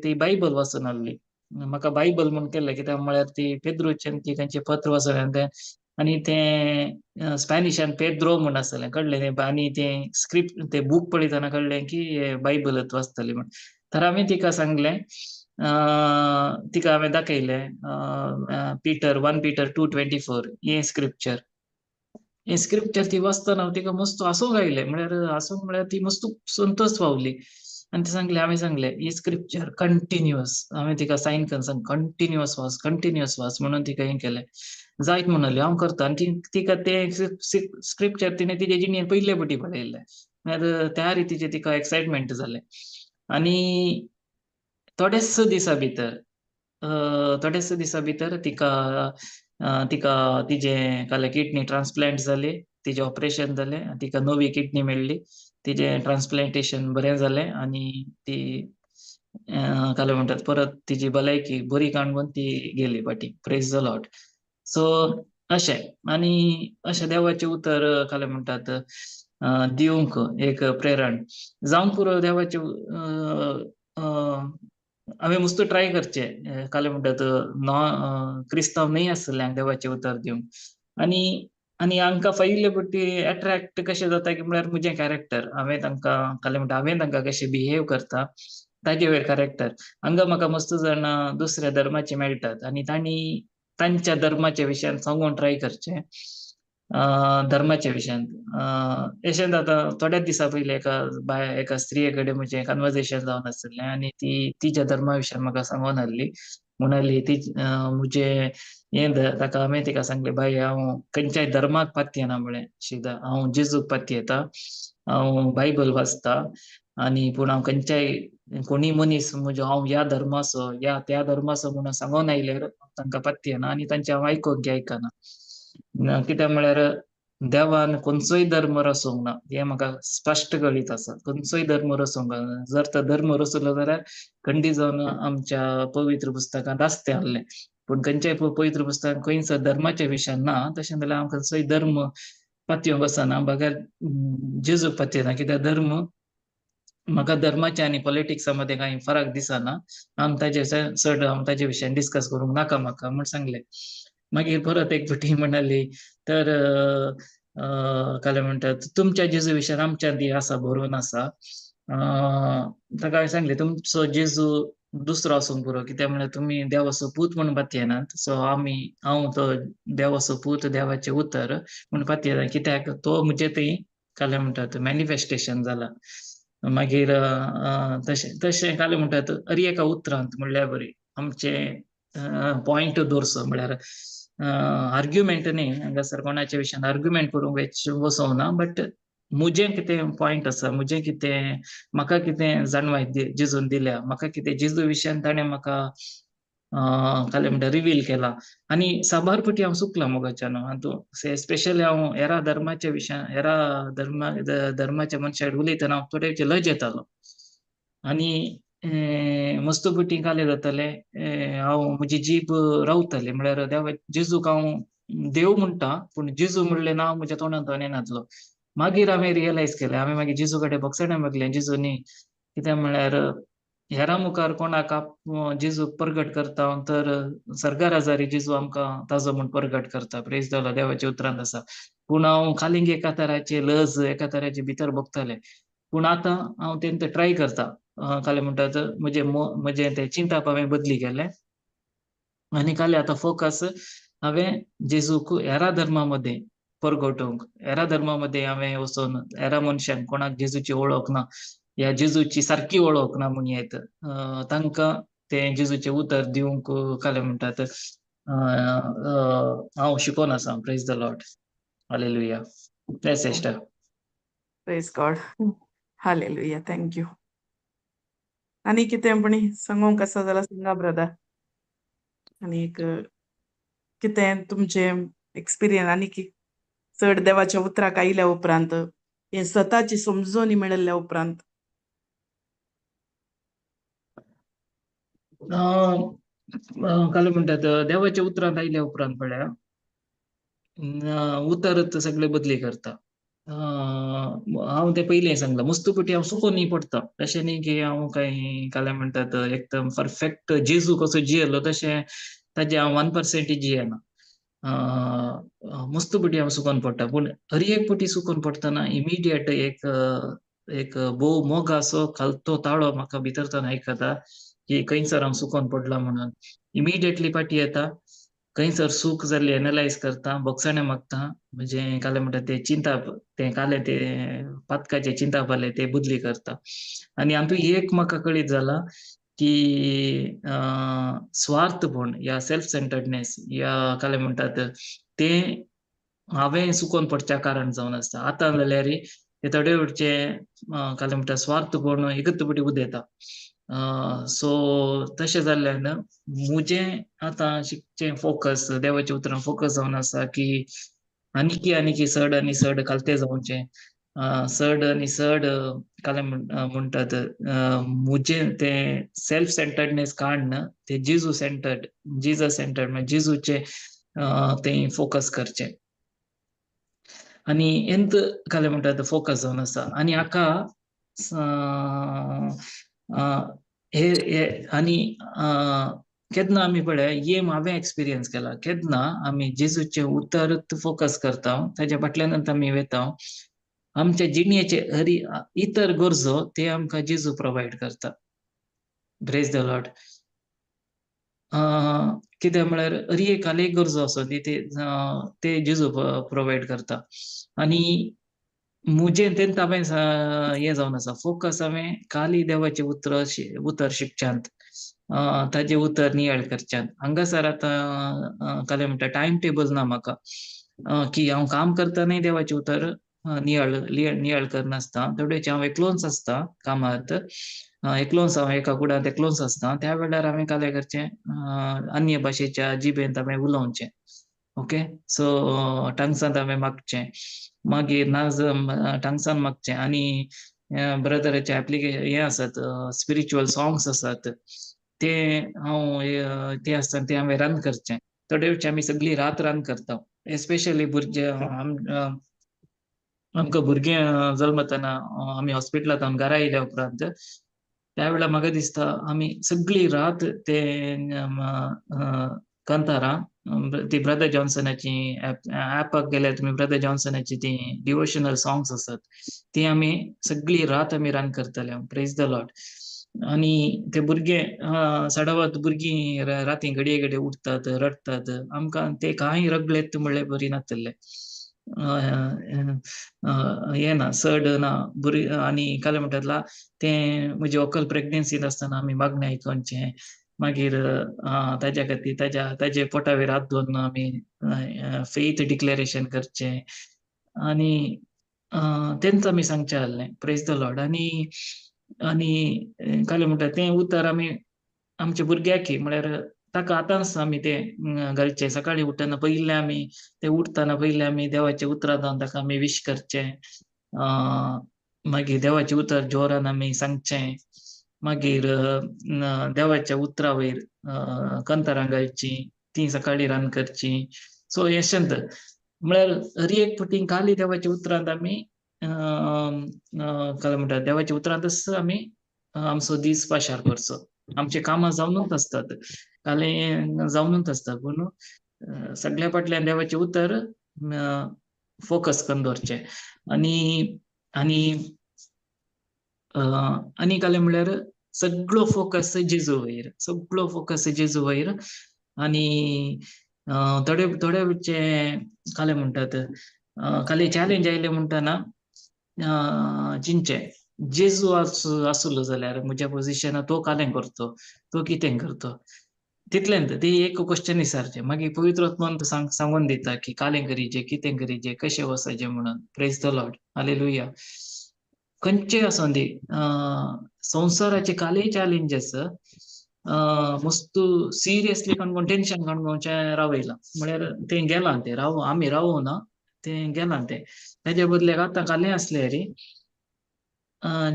ती बायबल वाचून आहली. म्हाका बायबल म्हूण केलें कित्याक म्हळ्यार ती पेद्रूचें ती तांचें पत्र वाचलें तें आणि तें स्पॅनिशान पेद्रो म्हूण आसलें कळ्ळें तें आणि तें स्क्रिप्ट तें बूक पळयतना कळ्ळें की हें बायबलच वाचतली म्हूण. तर आमी तिका सांगलें तिका हांवें दाखयलें Peter 1 Peter 2:24 हें स्क्रिप्चर ती वाचतना तिका मस्त हांसूंक आयलें म्हळ्यार ती मस्त संतोष पावली आणि ती हांवें सांगलें ही स्क्रिप्चर कंटिन्युअस हांवें तिका सायन करून सांग कंटिन्युअस वाच म्हणून तिका हें केलें. जायत म्हणली हांव करता आनी तिका तें स्क्रिप्चर तिणें तिचे जिणेंत पयले फावटी पळयल्लें म्हळ्यार त्या रितीचें तिका एक्सायटमेंट जालें. आनी थोडेच दिसा भितर तिका तिजें किडनी ट्रान्सप्लांट जाली तिजें ऑपरेशन जालें तिका नवी किडनी मेळ्ळी तिजें ट्रान्सप्लांटेशन बरें जालें आणि ती काय म्हणटात परत तिची भलायकी बरी काणकोन ती गेली फाटीं. Praise the Lord. सो अशें आनी अशें देवाचें उतर काय म्हणटात दिवंक एक प्रेरण जावं पुरो देवाचें हांवें मस्त ट्राय करचें काय म्हणटात क्रिस्तांव न्हय आसलेल्यांक देवाचें उतर दिवंक आनी हांकां पयले फावटी अट्रॅक्ट कशें जाता की म्हळ्यार म्हजें कॅरेक्टर हांवें तांकां कशें बिहेव करता ताजे वयर कॅरेक्टर हांगा म्हाका मस्त जाण दुसऱ्या धर्माचे मेळटात आनी तांणी तांच्या धर्माच्या विशयान सांगून ट्राय करचें धर्माच्या विशयान. अशें जाता थोड्याच दिसा पयलीं एका स्त्रिये कडेन म्हजें कन्वर्सेशन जावन आसलें आनी ती तिच्या धर्मा विशयान म्हाका सांगून आहली म्हणली म्हजें ताका हांवें तिका सांगलें बाय हांव खंयच्याय धर्माक पातयेना म्हळें शिदा हांव जेजूक पातयेता हांव बायबल वाचता आनी पूण हांव खंयच्याय कोणी मनीस हांव ह्या धर्माचो या त्या धर्माचो म्हणून सांगून आयल्यार तांकां पातयेना आनी तांचें हांव आयकना कित्याक म्हळ्यार देवान खंयचोय धर्म रचोंक ना हे म्हाका स्पश्ट कळीत आसा. खंयचोय धर्म रचोंक ना. जर तो धर्म रचलो जाल्यार खंडीत जावन आमच्या पवित्र पुस्तकांत आसता आहले. पूण खंयच्याय पवित्र पुस्तकांत खंयच धर्माच्या विशयान ना. तशें जाल्यार हांव खंयचोय धर्म पातयेवंक वचना. बगर जेजूक पातयेना. कित्याक धर्म म्हाका धर्माच्या आनी पॉलिटिक्सा मध्ये कांय फरक दिसना. हांव ताचे विशयान डिस्कस करूंक नाका म्हाका म्हूण सांगलें. मागीर परत एक फावटी म्हणाली तर काय म्हणटात तुमच्या जेजू विशयान आमच्यात आसा बरोवन आसा. ताका हांवें सांगलें तुमचो जेजू दुसरो आसूंक पुरो. कित्याक म्हळ्यार तुमी देवाचो पूत म्हणून पातयेनात. सो हांव तो देवाचो पूत देवाचें उतर म्हूण पातयेता. कित्याक तो म्हजे थंय काय म्हणटात मॅनिफेस्टेशन जाला. मागीर तशें काय म्हणटात अरी एका उतरांत म्हणल्यार बरी आमचे पॉइंट दवरचो. म्हळ्यार आर्ग्युमेंट न्ही. हांगासर कोणाच्या विशयान आर्ग्युमेंट करूंक वचोंक ना. बट म्हजें कितें पॉइंट आसा, म्हजें कितें म्हाका कितें जाणवाय जेजून दिल्या, म्हाका कितें जेजू विशयान ताणें म्हाका काय म्हणटा रिवील केला. आनी साबार फावटी हांव चुकलां मोगाच्यान. स्पेशली हांव हेरा धर्माच्या विशयान धर्माच्या मनशा कडेन उलयतना हांव थोडे लज येतालो. आनी मस्त फावटी काय जातालें हांव म्हजी जीब रावताली. म्हळ्यार जेजूक हांव देव म्हणटा पूण जेजू म्हणलें नांव म्हज्या तोंडांतल्यान येनासलो. मागीर हांवें रियलायज केलें. हांवें मागीर जेजू कडेन बोगसण्यान मागलें जेजू न्ही. कित्याक म्हळ्यार हेरां मुखार कोणाक जेजूक प्रगट करता तर सर्गा राजारी जेजू आमकां ताजो म्हूण प्रगट करता. Praise the Lord. देवाच्या उतरांत आसा. पूण हांव खालींक एका तराचें लज एका तराचें भितर भोगतालें. पूण आतां हांव तेंच ट्राय करता. काय म्हणटात म्हजें तें चिंतप हांवें बदली केलें. आनी काय आतां फोकस हांवें जेजूक हेरा धर्मा मध्ये परगटोवंक. हेरा धर्मा मध्ये हांवें वचोन हेरा मनशांक कोणाक जेजूची वळख ना या जेजूची सारकी वळख ना म्हणयेत तांकां तें जेजूचें उतर दिवंक काय म्हणटात हांव शिकोवन आसा. Praise the Lord. Hallelujah. Sister. Praise God. Hallelujah. Thank you. आनी कितें म्हणी सांगोंक आसा जाल्यार सांगा ब्रदर. आनीक कितें तुमचें एक्सपिरियन्स आनी चड देवाच्या उतराक आयिल्ल्या उपरांत हे स्वताची समजून मेळिल्ल्या उपरांत काय म्हणटात देवाच्या उतरांत आयिल्ल्या उपरांत पळया उतर सगळे बदली करता. हांव ते पयलीं सांगलां मस्त फावटी हांव चुकोनूय पडटा. अशें न्ही की हांव काय म्हणटात एकदम परफेक्ट जेजू कसो जियेलो तशें ताजे हांव 1% जियेना. मस्त फावटी हांव चुकोन पडटा. पूण हरी एक फावटी चुकोन पडटना इमिडिएट एक भोव मोगा असो खालतो ताळो म्हाका भितरच्यान आयकता की खंयसर हांव चुकोन पडला म्हणून. इमिडिएटली फाटी येता. खंयसर चूक जाल्ली एनालायज करता. बोगसणे मागता. म्हणजे काय म्हणटा ते चिंताप ते काले ते पातकाचे चिंताप आले ते बदली करता. आनी हातूंत एक म्हाका कळीत जाला की स्वार्थपण या सेल्फ सेंटर्डनेस या काय म्हणटात ते हांवें चुकोन पडच्या कारण जावन आसता. आतां जाल्यार ते थोडे फावटचे काय म्हणटा स्वार्थपण इगतपटी उदेता. सो तशें जाल्ल्यान म्हजें आतां शिकचें फोकस देवाच्या उतरांत फोकस जावन आसा की आनीकी चड आनी चड खालते जावचें. चड आनी चड काय म्हणटात म्हजें तें सेल्फ सेंटर्डनेस काडन ते जेजू सेंटर्ड म्हणजे जेजूचे तें फोकस करचें. आनी एंत काय म्हणटात फोकस जावन आसा. आनी हाका आनी केन्ना आमी पळय हांवें एक्सपिरियन्स केला. केन्ना आमी जेजूचे उतर फोकस करता ताच्या फाटल्यानच आमी वता. आमच्या जिणेचे इतर गरजो ते आमकां जेजू प्रोवायड करता. Praise the Lord. कित्याक म्हळ्यार हरी एक गरजो आसो ते जेजू प्रोवायड करता. आनी म्हजें तेंत हांवें हें जावन आसा फोकस हांवें खाली देवाचें उतर शिकच्यांत ताजें उतर नियाळ करच्यांत. हांगासर आतां काय म्हणटा टायम टेबल ना म्हाका की हांव काम करतानाय देवाचें उतर नियाळ करनासता. थोडेचे हांव एकलोच आसता कामांत. एकलोच हांव एका कुडांत आसता. त्या वेळार हांवें काय करचें अन्य भाशेच्या जिबेंत हांवें उलोवचें. ओके. सो टंग्सांत हांवें मागचें, मागीर नाज टंग्सान मागचें, आनी ब्रदराचे हे आसात, स्पिरिच्युअल सॉंग्स आसात, ते ते आसतात ते हांवें रन करचें. थोडे वेळचे आमी सगळी रात रन करता, एस्पेशली भुरगे आमकां भुरगे जल्मतना आमी हॉस्पिटलांतल्यान घरा येयल्या उपरांत त्या वेळार म्हाका दिसता आमी सगळी रात ते कांतारां, ती ब्रदर जॉन्सनाची ऍपाक गेल्यार तुमी ब्रदर जॉन्सनाची ती डिवोशनल सॉंग्स आसात, ती आमी सगळी रात आमी रन करताले. Praise the Lord. आणि ते भुरगे सडावत भुरगीं राती घडये घडये उठतात, रडतात. आमकां ते कांय रगलेत म्हणल्यार बरी नासतले. हे ना, सड ना, आनी काय म्हणटात ते म्हजे व्हंकल प्रेग्नन्सींत आसतना आमी मागणें आयकोनचें, मागीर ताज्या खातीर ताजे पोटा वयर हात दवरून आमी फेथ डिक्लेरेशन करचें, आनी तेंच आमी सांगचें आहलें. Praise the Lord. आनी काय म्हणटात तें उतर आमी आमच्या भुरग्याक म्हळ्यार ताका आतांच आमी ते घालचें. सकाळीं उठना पयलें आमी ते उठतना पयलें आमी देवाचें उतरां जावन ताका आमी विश करचें, मागीर देवाचें उतर जोरान आमी सांगचें, मागीर देवाच्या उतरां वयर कांतारां घालचीं, ती सकाळीं रन करचीं. सो यशंत म्हळ्यार हर एक फावटी खाली देवाच्या उतरांत आमी काय म्हणटात देवाच्या उतरांतच आमी आमचो दीस पाशार करचो. आमचे कामां जावनूच आसतात, काले जावनूच आसता, पूण सगळ्या फाटल्यान देवाचें उतर फोकस करून दवरचें. आनी काले म्हळ्यार सगळो फोकस जेजू वयर, सगळो फोकस जेजू वयर. आनी थोडे वेळचे काले म्हणटात काले चॅलेंज आयले म्हणटना चिंचे जेजू आसलो जाल्यार म्हज्या पोझिशनार तो कालें करतो, तो कितें करतो, तितलेंत ती एक क्वेश्चन विचारचें. मागीर पवित्र आत्मान सांगून दिता की कालें करीचें, कितें करीचें, कशें वचचें म्हणून. Praise the Lord. हालेलुया. खंयचेय आसूं दी संवसाराचे काले चॅलेंजीस मस्त सिरियसली काणकोण टेन्शन काणकोणचें रावयलां, म्हळ्यार तें गेलां, तें आमी रावूं ना, तें गेलां तें. तेज्या बदल्याक आतां कालें आसल्यार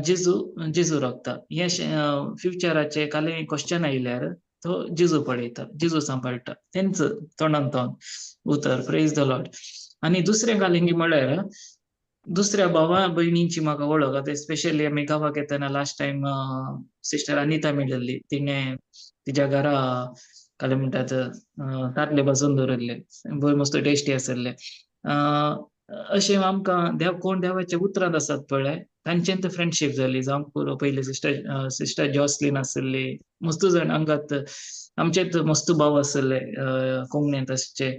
जेजू राखता. हे फ्युचराचे काले क्वेश्चन आयल्यार तो जेजू पळयता, जेजू सांबाळटा, तेंच तोंडान तोंड उतर. Praise the Lord. आनी दुसरें कालेंगी म्हळ्यार दुसऱ्या भावा भयणींची म्हाका वळख आतां, स्पेशली आमी गांवाक येतना लास्ट टायम सिस्टर अनिता मेळिल्ली, तिणें तिच्या घरा काय म्हणटात ताटले भाजून दवरिल्ले, बरे मस्त टेस्टी आसले. अशें आमकां कोण देवाच्या उतरांत आसात पळय तांचेंत फ्रेंडशीप जाली. जावंक पुरो पयलीं सिस्टर जॉस्लीन आसली, मस्त जाण हांगात आमचेच मस्त भाव आसले कोंकणींत तशें,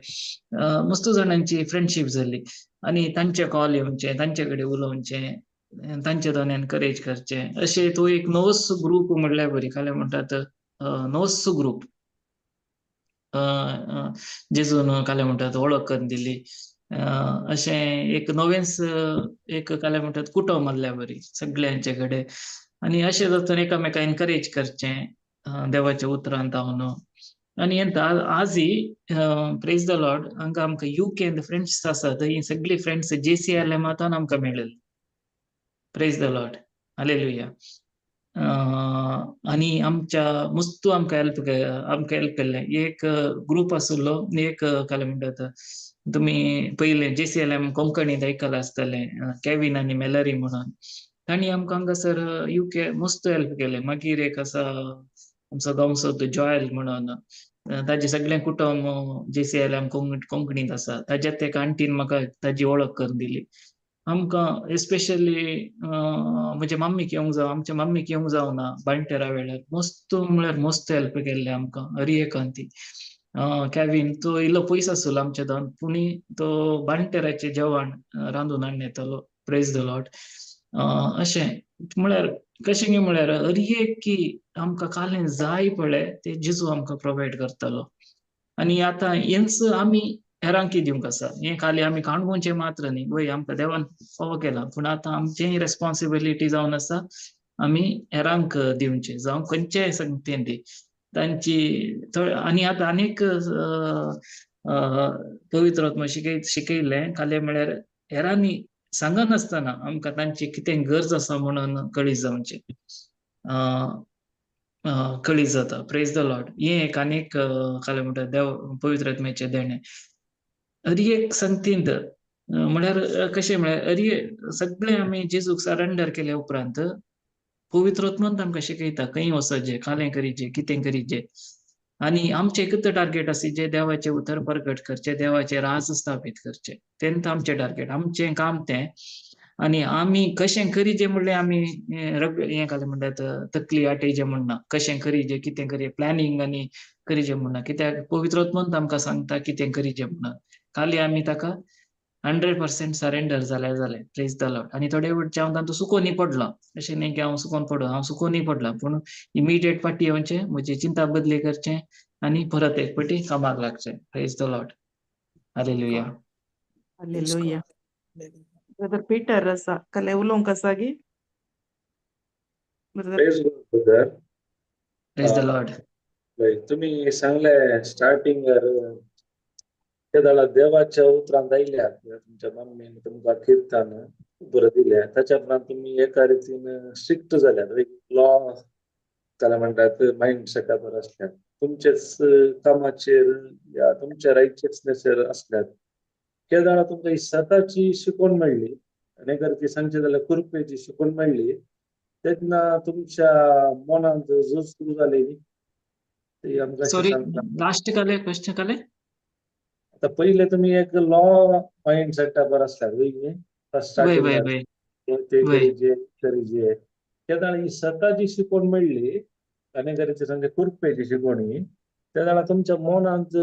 मस्त जाणांची फ्रेंडशीप जाली. आनी तांचे कॉल येवचे, तांचे कडेन उलोवचें, तांचे दोन एनकरेज करचें, अशें तो एक नवोच ग्रूप म्हणल्यार बरी काय म्हणटात नवोच ग्रूप जेजून काय म्हणटात वळख करून दिली. अशें एक नवेंच एक काय म्हणटात कुटुंब आहल्या बरी सगळ्यांचे कडेन. आनी अशें जातून एकामेकांक एनकरेज करचें देवाच्या उतरांत हांवन. आनी आजय प्रेज द लॉर्ड हांगा आमकां UK फ्रेंड्स आसात, ही सगळी फ्रेंड्स JCLMांतून आमकां मेळिल्ली. Praise the Lord. हालेलुया. आनी आमच्या मस्त आमकां हेल्प केल्लें. एक ग्रूप आसलो, एक काय म्हणटात तुमी पयलें JCLM कोंकणींत आयकलां आसतलें, केविन आनी मेलरी म्हणून, तांणी आमकां हांगासर UK मस्त हेल्प केलें. मागीर एक आसा आमचो गांवचो जॉयल म्हणून, ताजें सगळें कुटुंब JCLM कोंकणींत आसा, ताज्यात एका आंटीन म्हाका ताजी वळख करून दिली. आमकां एस्पेशली म्हजे मम्मीक येवंक जावं, आमच्या मम्मीक येवंक जावना बाणटेरा वेळार, मस्त म्हळ्यार मस्त हेल्प केल्लें आमकां हर एकांती. कॅविन तो इल्लो पयस आसलो आमचे दोन, पूण तो बाणटेराचें जेवण रांदून हाडून येतालो. Praise the Lord. अशें म्हळ्यार कशें म्हळ्यार हर एक की आमकां कालें जाय पळय तें जेजू आमकां प्रोवायड करतालो. आनी आतां हेंच आमी हेरांक दिवंक आसा. हें खाली आमी काणकोणचें मात्र न्ही, वय आमकां देवान फावो केलां, पूण आतां आमचेय रेस्पॉन्सिबिलिटी जावन आसा आमी हेरांक दिवचें, जावं खंयचेय संगतीन दी तांची. आनी आतां आनीक पवित्र आत्मा शिकयलें काले म्हळ्यार हेरांनी सांगनासतना आमकां तांची कितें गरज आसा म्हणून कळीत जावचें कळीत जाता. Praise the Lord. हें एक आनीक काले म्हणटा देव पवित्र आत्म्याचें देणें. एक संगतींत म्हळ्यार कशें म्हळ्यार सगळें आमी जेजूक सरेंडर केल्या उपरांत पवित्र आत्मान आमकां शिकयता खंय वचचें, कालें करीचें, कितें करीचें. आनी आमचें एकच टार्गेट आसचें, देवाचें उतर प्रकट करचें, देवाचें राज स्थापीत करचें. तेंच आमचें टार्गेट, आमचें काम तें. आनी आमी कशें करीचें म्हणल्यार आमी हें कालें म्हणटात तकली आटयचें म्हणना. कशें करीचें, कितें करीचें, प्लॅनिंग आनी करीचें म्हणना. कित्याक पवित्र आत्मान आमकां सांगता कितें करीचें म्हणून. खाली आमी ताका 100% सरेंडर जालें. Praise the Lord. आनी थोडे फावटी हांव तातूंत सुकोनी पडलो. अशें न्ही की हांव सुकोन पडूं, हांव सुकोनी पडला. पूण इमिडिएट फाटीं येवचें, म्हजी चिंता बदली करचें आनी परत एक फावटी कामाक लागचें. Praise the Lord. Hallelujah. Hallelujah. Brother Peter आसा काले उलोवंक आसा गी brother. Praise God, brother. Praise the Lord. तुम्ही सांगले स्टार्टिंग त्या दाळा देवाच्या उतरांत आयल्यात तुमच्या मम्मीन तुमकां कीर्तन बरं दिल्या ताच्या उपरांत तुम्ही एका रितीन स्ट्रिक्ट जाल्यात लॉ त्याला म्हणतात माइंड सेटावर असल्यात तुमचेच कामाचेर या तुमच्या रायचियसनेसर असल्यात त्या दाळा तुमकां ही स्वताची शिकवण मेळ्ळी आनी जर ती सांगचे जाल्यार कृपेची शिकवण मेळ्ळी तेन्ना तुमच्या मनांत झूज सुरू जाली ती आमकां अशें सॉरी, सांगता. लास्ट काले क्वेश्चन काले. आता पहिले तुम्ही एक लॉ माइंड सेटअपर असतात वय स्टार्टिंग वय वय ते वय करीचे त्या दाळा ही स्वताची शिकवण मेळ्ळी आनी जर सांगते कृपेची शिकवणी त्या दाळा तुमच्या मनांत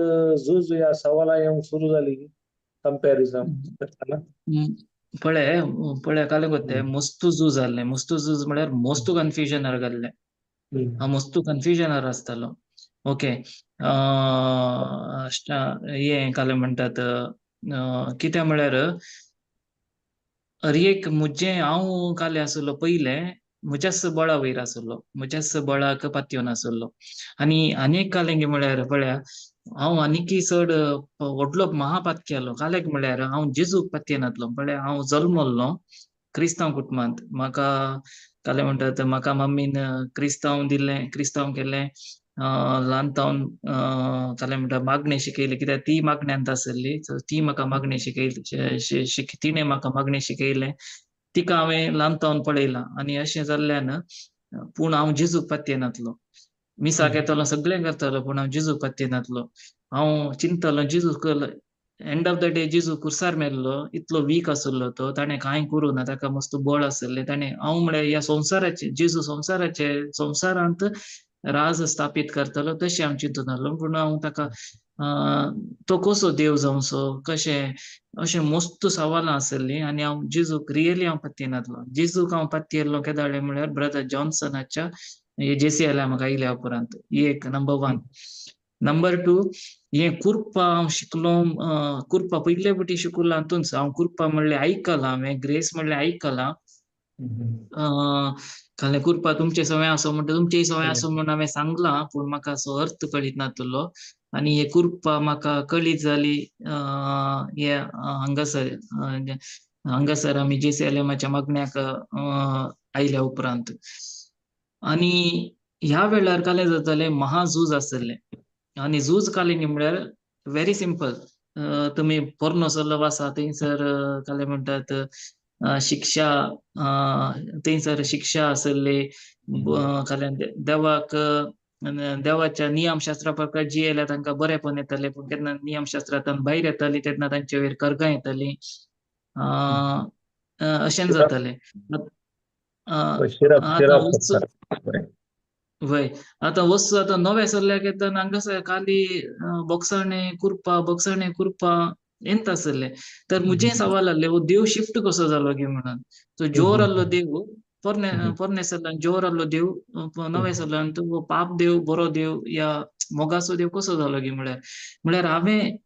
झूज या सवालां येवंक सुरू जाली कंपॅरिझन पळय काले कोत्ते मस्तू झूज जाल्लें. मस्तू झूज म्हळ्यार मस्तू कन्फ्युजनार घाल्लें. हांव मस्तू कन्फ्युजनार आसतालो. ओके. हें काले म्हणटात कितें म्हळ्यार एक हांव काले आसलो पयलें म्हज्याच बळा वयर आसलो. म्हज्याच बळाक पातयेवन आसलो. आनी एक कालें गे म्हळ्यार पळया हांव आनीकी चड व्हडलो महापात केलो. कालेक म्हळ्यार हांव जेजूक पातयेनातलो. पळय हांव जल्मल्लो क्रिस्तांव कुटुंबांत. म्हाका काले म्हणटात म्हाका मम्मीन क्रिस्तांव केलें. ल्हानतावन काले म्हणटा मागणें शिकयलें कित्याक ती मागण्यांत आसली. ती म्हाका मागणें शिकयली. तिणें म्हाका मागणें शिकयलें. तिका हांवें ल्हानतावन पळयलां आनी अशें जाल्ल्यान पूण हांव जेजूक पातयेनातलो. मिसाक येतालो सगळें करतालो पूण हांव जेजूक पातयेनातलो. हांव चिंततालो जेजूक एंड ऑफ द डे जेजू कुर्सार मेल्लो. इतलो वीक आसलो तो. ताणें कांय करूं ना. ताका मस्त बळ आसलें. हांव म्हळ्यार ह्या संवसाराचे जेजू संवसारांत राज स्थापीत करतलो तशें हांव चिंततालो. पूण हांव ताका तो कसो देव जावचो कशें अशें मस्त सवालां आसलीं आनी हांव जेजूक रियली हांव पातयेनातलो. जेजूक हांव पातयेल्लो केदाळे म्हळ्यार ब्रदर जॉन्सनाच्या JCL म्हाका आयल्या उपरांत. एक नंबर 1. नंबर 2 हें कुरपा हांव शिकलो. कुरपा पयले फावटी शिकलो हातूंच. हांव कुरपा म्हणलें आयकलां हांवें. ग्रेस म्हणलें आयकलां. कालें कुरपा तुमचे सवय आसो म्हणटा तुमचेय सवय आसो म्हणून हांवें सांगलां पूण म्हाका असो अर्थ कळीत नातलो. आनी हे कुरपा म्हाका कळीत जाली हे हांगासर आमी JCLMच्या मागण्याक आयल्या उपरांत. आनी ह्या वेळार कालें जातालें महाझूज आसलें. आनी झूज कालें न्ही म्हळ्यार व्हेरी सिंपल. तुमी पोरनोसल्लो वाचा थंयसर कालें म्हणटात शिक्षा थंयसर शिक्षा आसली. देवाच्या नियमशास्त्रा प्रकार जियेल्यार तांकां बरेपण येतालें पूण केन्ना नियमशास्त्रांतल्यान भायर येतालीं तेन्ना तांचे वयर करगां येतालीं. अशें जातालें. वय आतां वस्तू आतां नवे सल्ल्याक येता हांगासर खाली बोगसाणें कुरपा हेंच आसलें. तर मुजें सवाल आहलें वो देव शिफ्ट कसो जालो गे म्हणून. तो जोर आहलो देव पोरने सल्ल्यान जोर आहलो देव नवे सल्ल्यान तो पाप देव बरो देव या मोगाचो देव कसो जालो गे म्हळ्यार हांवें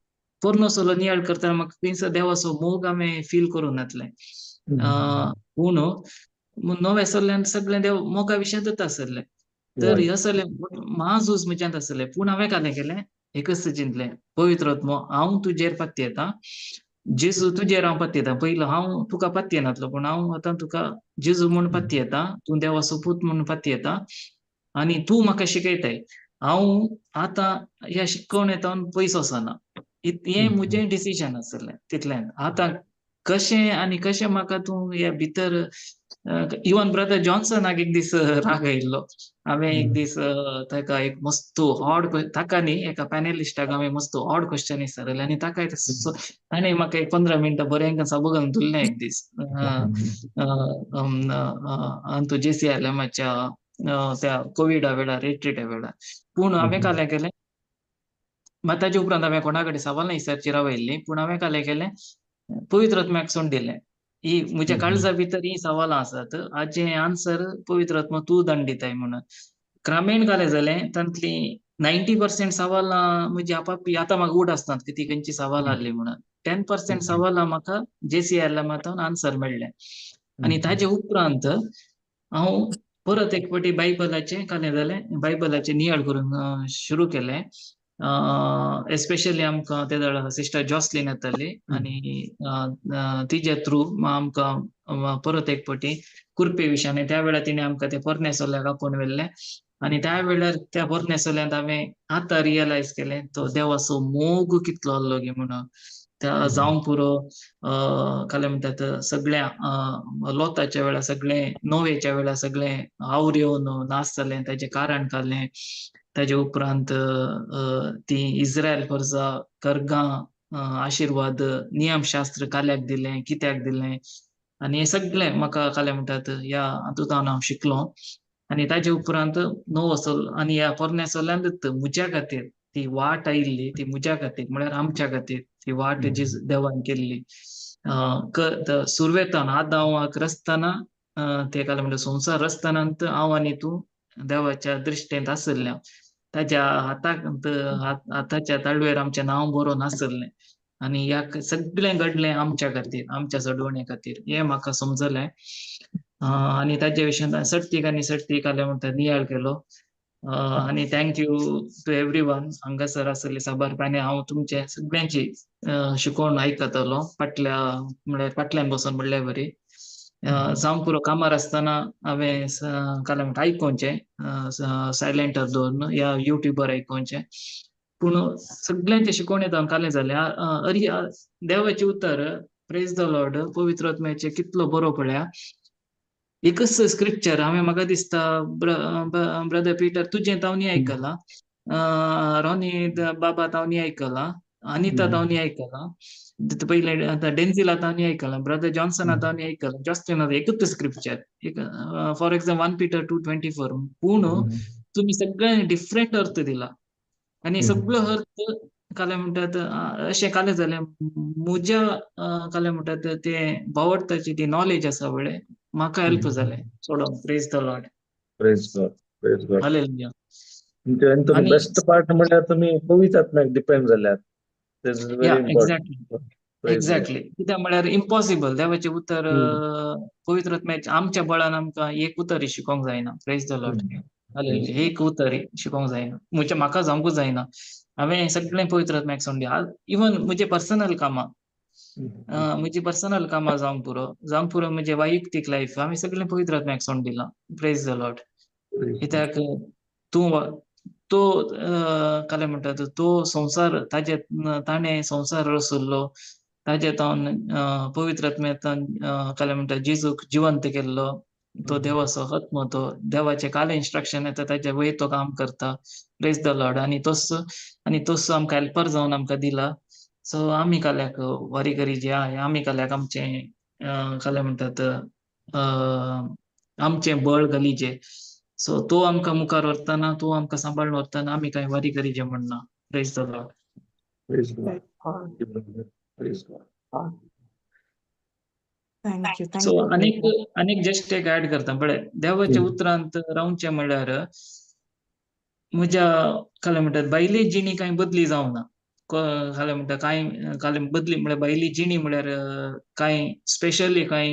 पोरनो सल्लो नियाळ करतना म्हाका थंयसर देवाचो मोग हांवें फील करून येतलें. पूण नवे सल्ल्यान सगळें देव मोगा विशयांतच आसलें. तर हे सगळें महाझूज म्हज्यांत आसलें. पूण हांवें कालें केलें एकच चिंतलें पवित्र आत्मो हांव तुजेर पाती येता जेजू तुजेर हांव पाती येता पयलो हांव तुका पाती येनातलो पूण हांव आतां तुका जेजू म्हूण पाती येता तूं देवाचो पूत म्हूण पाती येता आनी तूं म्हाका शिकयताय हांव आतां ह्या शिकवणेंतल्यान पयस वचना हें म्हजें डिसिजन आसलें तितल्यान आतां कशें आनी कशें म्हाका तूं ह्या भितर इवन ब्रदर जॉन्सनाक एक दीस राग आयिल्लो हांवें एक दीस ताका एक मस्त ऑड ताका न्ही एका पॅनलिस्टाक हांवें मस्त ऑड क्वेश्चन विचारले आनी ताका ताणें म्हाका एक 15 मिनटां बरें सबो घालून दिल्लें एक दीस आमचो JCRMच्या त्या कोविडा वेळार रिट्रीटा वेळार पूण हांवें कालें केलें मागीर ताजे उपरांत हांवें कोणा कडेन सवालां विचारची रावयल्लीं पूण हांवें कालें केलें पवित्र आत्म्याक सोडून दिलें ही म्हज्या काळजा भितर ही सवालां आसात हाचे आन्सर पवित्र आत्मा तूं दान दिताय म्हणून क्रमेण कालें जालें तांतली 90% सवालां म्हजी आपापली आतां म्हाका उट आसतात की ती खंयची सवाल आहली म्हणून 10% सवालां म्हाका JCRMांतल्यान आन्सर मेळ्ळे आनी ताजे उपरांत हांव परत एक फावटी बायबलाचें कालें जालें बायबलाचें नियाळ करून सुरू केलें एस्पेशली आमकां ते वेळार सिस्टर जॉसलीन येताली आनी तिजे थ्रू आमकां परत एक फावटी कुरपे विशयान त्या वेळार तिणें आमकां ते पोरनेसोल्याक आपोवन व्हेल्लें आनी त्या वेळार त्या पोरनेसोल्यांत हांवें आतां रियलायज केलें तो देवाचो मोग कितलो आहलो गे म्हणून त्या जावं पुरो काले म्हणटात सगळ्या लोताच्या वेळार सगळें नोवेच्या वेळार सगळें आवर येवन नासतालें ताचें कारण काडलें ताजे उपरांत ती इस्रायल परजा कर्गां आशिर्वाद नियमशास्त्र काल्याक दिलें कित्याक दिलें आनी हें सगळें म्हाका काले म्हणटात ह्या हातूंतल्यान हांव शिकलो आनी ताजे उपरांत नवोसोल आनी ह्या पोरनेसोल्यांतूच म्हज्या खातीर ती वाट आयिल्ली ती म्हज्या खातीर म्हळ्यार आमच्या खातीर ती वाट जी देवान केल्ली सुरवेतान आदामाक रचतना ते काले म्हणटा संवसार रचतनांत हांव आनी तूं देवाच्या दृश्टेंत आसल्ल्या ताच्या हाताच्या ताळवेर आमचें नांव बरोवन आसलें आनी ह्या सगळें घडलें आमच्या खातीर आमच्या सोडवणे खातीर हें म्हाका समजलें आनी ताचे विशयी सट्टीक आनी सट्टीक काले म्हणटा नियाळ केलो आनी थँक्यू टू एवरीवन हांगासर आसले साबार आनी हांव तुमचे सगळ्यांची शिकोवन आयकतलो म्हळ्यार फाटल्यान बसून म्हणल्यार बरी जावं पुरो कामार आसतना हांवें काले म्हणटा आयकोनचें सायलेंटार दवरून या युट्यूबार आयकोनचें पूण सगळ्यांचे शिकोवणेंतल्यान कालें जालें देवाचें उतर प्रेज द लॉर्ड पवित्र आत्म्याचें कितलो बरो पळया एकच स्क्रिप्चर हांवें म्हाका दिसता ब्रदर पिटर तुजें तावनी आयकलां रॉनी बाबा तावनी आयकलां अनिता तावनी आयकलां पयलें आतां डेन्झिला तावनी आयकलां ब्रदर जॉन्सना तावनी आयकलां जस्टिना एकूच स्क्रिप्चर फॉर एग्जाम्पल 1 Peter 2:24 पूण तुमी सगळ्यांनी डिफरंट अर्थ दिला आनी सगळो अर्थ काले म्हणटात अशें कालें जालें म्हज्या काले म्हणटात ते भावार्थाची ती नॉलेज आसा वळे म्हाका हेल्प जालें सोडोन praise the Lord praise God hallelujah तुमी आनी बेस्ट पार्ट म्हळ्यार तुमी पवित्र आत्म्याक डिपेंड जाल्यात दिस इज व्हेरी इम्पॉर्टंट एक्झॅक्टली कित्याक म्हळ्यार इम्पॉसिबल देवाचें उतर पवित्र आत्म्याचें आमच्या बळान आमकां एक उतरी शिकोवंक जायना प्रेज द लॉर्ड हालेलुया एक उतरी शिकोवंक जायना म्हाका जावंकूच जायना हांवें सगळें पवित्र आत्म्याक सोडून दिलें इवन म्हजी पर्सनल कामां जावंक पुरो म्हजे वैयक्तीक लायफ हांवें सगळें पवित्र आत्म्याक सोडून दिलां प्रेज द लॉर्ड कित्याक तो काले म्हणटात तो संवसार ताणें संवसार रचुल्लो ताजे तावन पवित्र आत्म्यान काले म्हणटा जेजूक जिवंत केल्लो तो देवाचो आत्मो तो देवाचे काले इन्स्ट्रक्शन येता ताजे वयर तो काम करता प्रेज द लॉर्ड आनी तोच आमकां हेल्पर जावन आमकां दिला सो आमी काल्याक वारी करी जे आमी काल्याक आमचें काले म्हणटात आमचें बळ गलिजें सो तो आमकां मुखार व्हरतना तो आमकां सांबाळून व्हरतना आमी कांय वारी करीचे म्हणना praise the Lord thank you so अनेक जस्ट एक ऍड करता पळय देवाच्या उतरांत रावचें म्हणल्यार म्हज्या काले म्हणटात बायले जिणी कांय बदली जावना काले म्हणटा कांय काले बदली म्हळ्यार बायली जिणी म्हळ्यार कांय स्पेशली कांय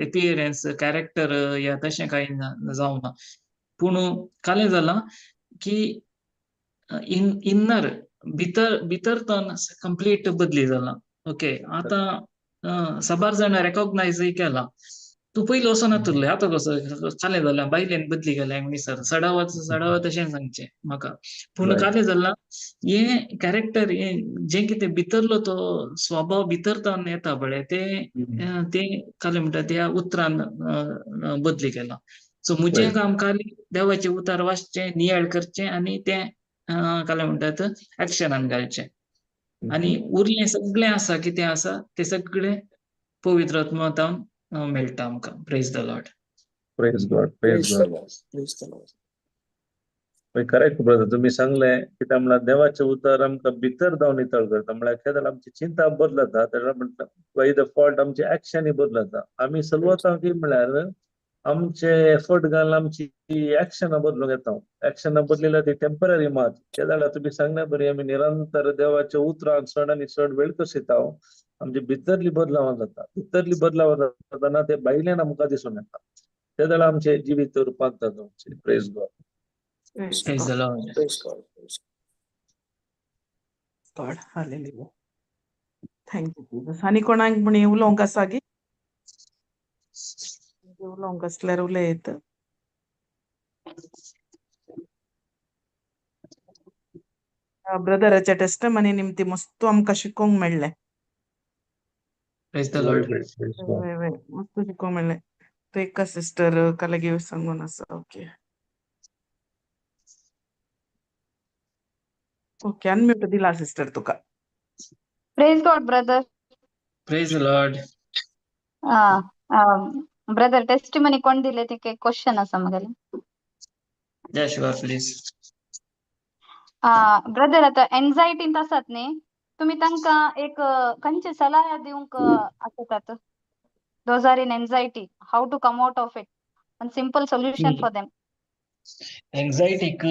एपियरन्स कॅरेक्टर या तशें कांय जावना पूण कालें जालां की इन्नर भितर तो कंप्लीट बदली जाला. ओके आता साबार जाण रेकॉग्नायज केला. तू पयलो असो नासलो आतां कसो काले जाल्या बायलेन बदली गेल्या म्हणसर सडावत तशें सांगचें म्हाका. पूण Right. काले जाल्यार हे कॅरेक्टर जे कितें भितरलो तो स्वभाव भितरतान येता पळय ते काले म्हणटा त्या उतरान बदली केला. सो मुजें Right. काम खाली देवाचे उतार वाचचे नियाळ करचे आनी ते काले म्हणटात ऍक्शनान घालचे. आनी उरलें सगळें आसा कितें आसा ते सगळें पवित्र आत्म्यान मेळटा आमकां. Praise the Lord. Praise God. Praise God. Correct brother तुम्ही सांगले की त्यामुळे देवाचे उतर आमकां भितर जावन नितळ करता. म्हळ्यार केदार आमची चिंता बदलता तेन्ना म्हणटा बाय द फॉल्ट आमचे ऍक्शनय बदलता. आमी सुरवाताक की म्हळ्यार आमचे एफर्ट घालून आमची ऍक्शनां बदलूंक येता. ऍक्शनां बदलिल्यार ती टेम्पररी मात. केदार तुम्ही सांगल्या बरी आमी निरंतर देवाच्या उतराक चड आनी चड वेळ कशिता आमची भितरली बदलावां जाता. भितरली बदलावां जाताना ते भायल्यान आमकां दिसून येता. केदार आमचे जिवीत रुपांतर जावचे. Praise God. Praise the Lord. God hallelujah. Thank you Jesus. आनी कोणाक म्हणी उलोवंक आसा गी? उलोवंक आसल्यार उलयत. ब्रदराच्या टेस्टमनी निमती मस्त आमकां शिकोवंक मेळ्ळें. Praise the Lord. वय मस्त शिकोवंक मेळ्ळें. रेखा सिस्टर कालेगी सांगून आसा. ओके ओके अनम्यूट दिला sister Tuka. Praise God, brother. Praise the Lord. Brother, testimony कोण दिले ते काही क्वेश्चन असा मगेले. या शुअर प्लीज. ब्रदर आता एन्झायटीन आसात न्ही तुम्ही तांकां एक खंयची सलाह दिवंक आसतात. Those are in anxiety how to come out of it an simple solution for them. एंझायटीक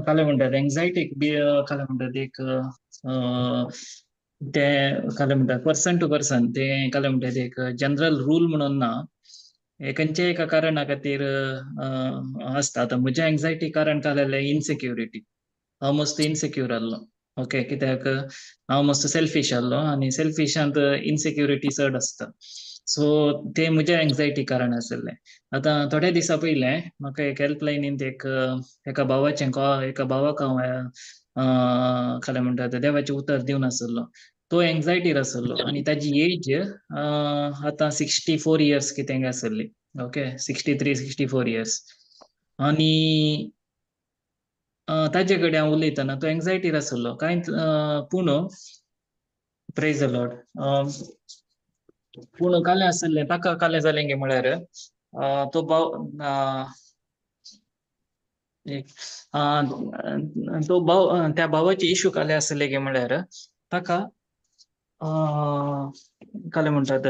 काले म्हणटात एंझायटीक बी काले म्हणटात एक ते काले म्हणटात पर्सन टू पर्सन ते काले म्हणटात एक जनरल रूल म्हणून ना. खंयच्या एका कारणा खातीर आसता. आतां म्हज्या एंझायटी कारण कालेलें इनसेक्युरिटी. हांव मस्त इनसेक्युर आहलो. ओके कित्याक हांव मस्त सेल्फिश आहलो आनी सेल्फिशांत इनसेक्युरिटी चड आसता. सो ते म्हज्या एंझायटी कारण आसलें. आतां थोड्या दिसा पयलें म्हाका एक हेल्पलायनीन एका भावाक हांव काले म्हणटात देवाचें उतर दिवन आसलो. तो एंझायटीर आसलो आनी ताजी एज आतां 64 इयर्स कितें आसली. Okay 63-64 years. आनी ताजे कडेन हांव उलयतना तो एंझायटीर आसलो पूण प्रेज द लॉर्ड. पूण कालें आसलें ताका कालें जालें गे म्हळ्यार तो भाव त्या भावाची इशू कालें आसलें गे म्हळ्यार ताका कालें म्हणटात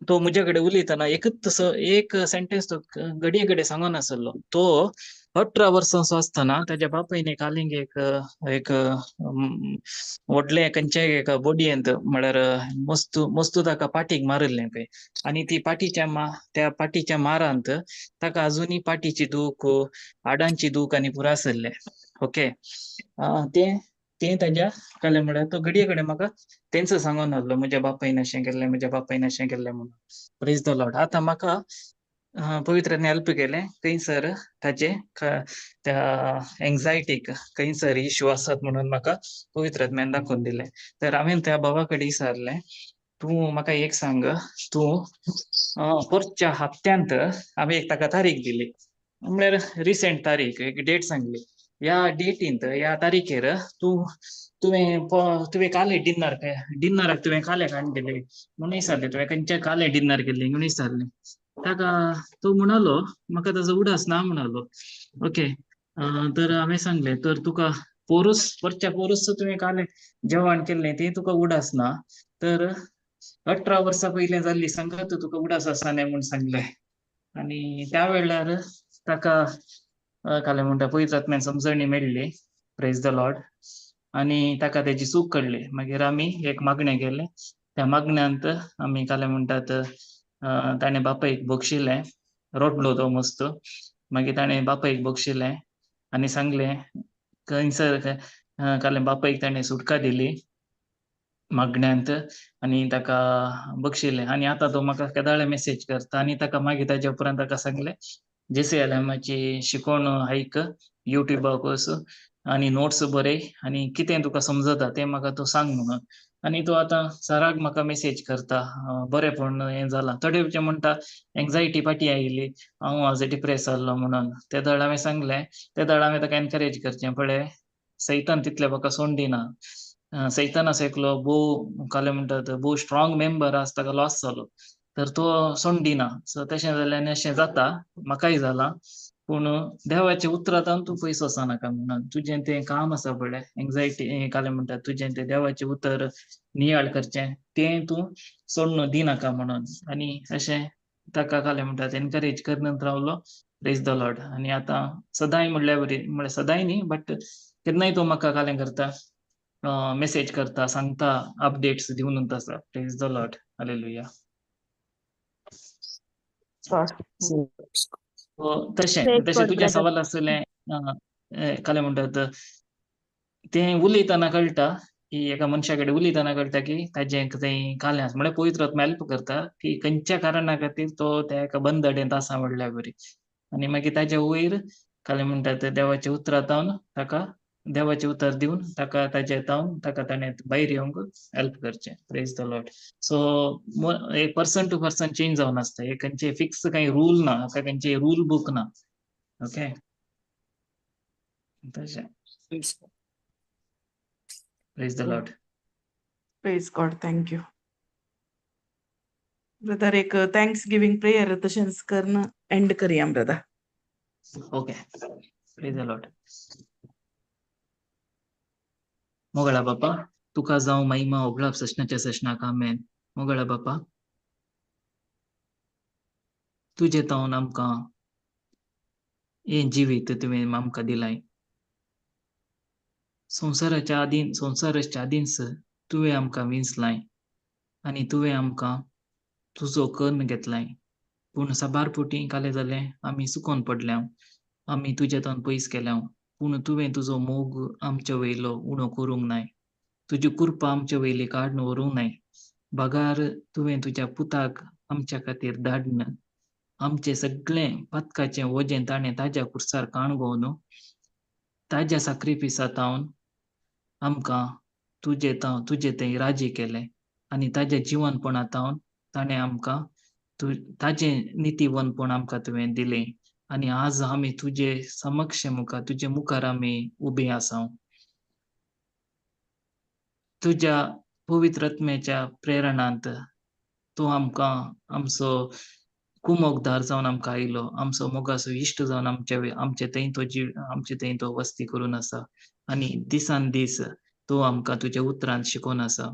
तो म्हजे कडेन उलयतना एक सेंटेन्स तो घडये कडेन सांगून आसलो. तो 18 वर्सांचो आसतना ताज्या बापायन कालिंग एक व्हडलें खंयच्याय एका बोडयेंत म्हळ्यार मस्तू ताका पाठीक मारिल्लें पळय. आनी त्या पाठीच्या मारांत ताका अजुनूय पाठीची दूख हाडांची दूख आनी पुरो आसलें. ओके ते ताज्या कालें म्हळ्यार तो घडये कडेन म्हाका तेंच सांगून आहलो म्हज्या बापायन अशें केल्लें म्हणून. Praise the Lord. आतां म्हाका पवित्रान हेल्प केलें खंयसर ताचे त्या एंझायटीक खंयसर इश्यू आसात म्हणून म्हाका पवित्र आत्म्यान दाखोवन दिलें. तर हांवें त्या भावा कडेन विचारलें तूं म्हाका एक सांग तूं परच्या हप्त्यांत हांवें एक ताका तारीख दिली म्हळ्यार रिसेंट तारीख एक डेट सांगली. ह्या डेटींत ह्या तारीखेर तुवें काले डिनराक तुवें काले हाडिल्ले म्हणून विचारलें. तुवें खंयचे काले डिनर केल्ले म्हणून विचारलें. ताका तो म्हणालो म्हाका ताजो उडास ना म्हणालो. ओके तर हांवें सांगलें तर तुका परच्या पोरुस तुवें काले जेवण केल्लें तें तुका उडास ना तर 18 वर्सां पयलें जाल्ली संगत तुका उडास आसना म्हूण सांगलें. आनी त्या वेळार ताका कालें म्हणटा पवित्र आत्म्यान समजणी मेळ्ळी. Praise the Lord. आनी ताका तेजी चूक कळ्ळी. मागीर आमी एक मागणें केलें. त्या मागण्यांत आमी कालें म्हणटात ताणें बापायक बक्षिलें. रडलो तो मस्त. मागीर ताणें बापायक बक्षिलें आनी सांगलें खंयसर काले बापायक ताणें सुटका दिली मागण्यांत आनी ताका बक्षिलें आनी आतां तो म्हाका केदाळे मेसेज करता आनी ताका मागीर ताजे उपरांत ताका सांगलें JCLMची शिकोवण आयक युट्यूबाक वच आनी नोट्स बरय आनी कितें तुका समजता तें म्हाका तूं सांग म्हणून आनी तो आतां सराक म्हाका मेसेज करता बरेंपण हें जालां थोडे म्हणटा एंग्जायटी फाटी आयिल्ली हांव आज डिप्रेस जाल्लो म्हणून ते दाड हांवें सांगलें ते दाड हांवें ताका एनकरेज करचें पळय सैतान तितलें म्हाका सोडून दिना सैतानाचो एकलो भोव काले म्हणटात भोव स्ट्रॉंग मेंबर आसा ताका लॉस जालो तर तो सोडून दिना सो तशें जाल्यार अशें जाता म्हाकाय जालां पूण देवाचे उतरांत तूं पयस वचनाका म्हणून तुजें तें काम आसा पळय एंग्जायटी काले म्हणटात तुजें तें देवाचें उतर नियाळ करचें तें तूं सोडून दिनाका म्हणून आनी अशें ताका काले म्हणटात एनकरेज करनत रावलो प्रेज द लॉर्ड आनी आतां सदांय म्हणल्यार बरी म्हळ्यार सदांय न्ही बट केन्नाय तो म्हाका कालें करता मेसेज करता सांगता अपडेट्स दिवनूच आसा प्रेज द लॉर्ड हालेलुया तशें Praise तशें God, तुजें brother. सवाल आसलें काले म्हणटात तें उलयतना कळटा की एका मनशा कडेन उलयतना कळटा की ताजें थंय कालें आसा म्हळ्यार पवित्र आत्मा हेल्प करता की खंयच्या कारणा खातीर तो त्या एका बंदडेंत आसा म्हणल्यार बरी आनी मागीर ताच्या वयर काले म्हणटात देवाच्या उतरांत ताका देवाचें उतर दिवन ताका ताचे हातावन ताका ताणें भायर येवंक हेल्प करचें प्रेज द लॉर्ड सो एक पर्सन टू पर्सन चेंज जावन आसता एक खंयचे फिक्स काही रूल ना खंयचे रूल बूक ना ओके तशें praise the Lord praise God thank you brother एक थँक्स गिविंग प्रेयर तशेंच करून एंड करया brother okay praise the Lord मोगळा बापा तुका जावं महिमा ओगळाप सशनाच्या सशनाक आमेन मोगळा बापा तुजे तावन आमकां हें जिवीत तुवें आमकां दिलाय संवसाराच्या आदींच तुवें आमकां विंचलाय आनी तुवें आमकां तुजो कर्ण घेतलाय पूण साबार पोटी काले जालें आमी सुकोन पडल्या आमी तुजे तावन पयस केल्या पूण तुवें तुजो मोग आमचे वयलो उणो करूंक नाय तुजी कृपा आमचे वयली काडून व्हरूंक नाय बागार तुवें तुज्या पुताक आमच्या खातीर धाडन आमचें सगळें पथकाचें वजें ताणें ताज्या कुर्सार काणगोवन ताज्या सॅक्रिफिसांतावन आमकां तुजें थंय राजी केलें आनी ताज्या जिवनपणांतावन ताणें आमकां ताजें नितीवनपण आमकां तुवें दिलें आनी आज आमी तुजे समक्ष मुखार तुजे मुखार आमी उबे आसात तुज्या पवित्र आत्म्याच्या प्रेरणांत तूं आमकां आमचो कुमोगदार जावन आमकां आयलो आमचो मोगाचो इश्ट जावन आमचे थंय तो वस्ती करून आसा आनी दिसान दीस तूं आमकां तुज्या उतरांत शिकोवन आसा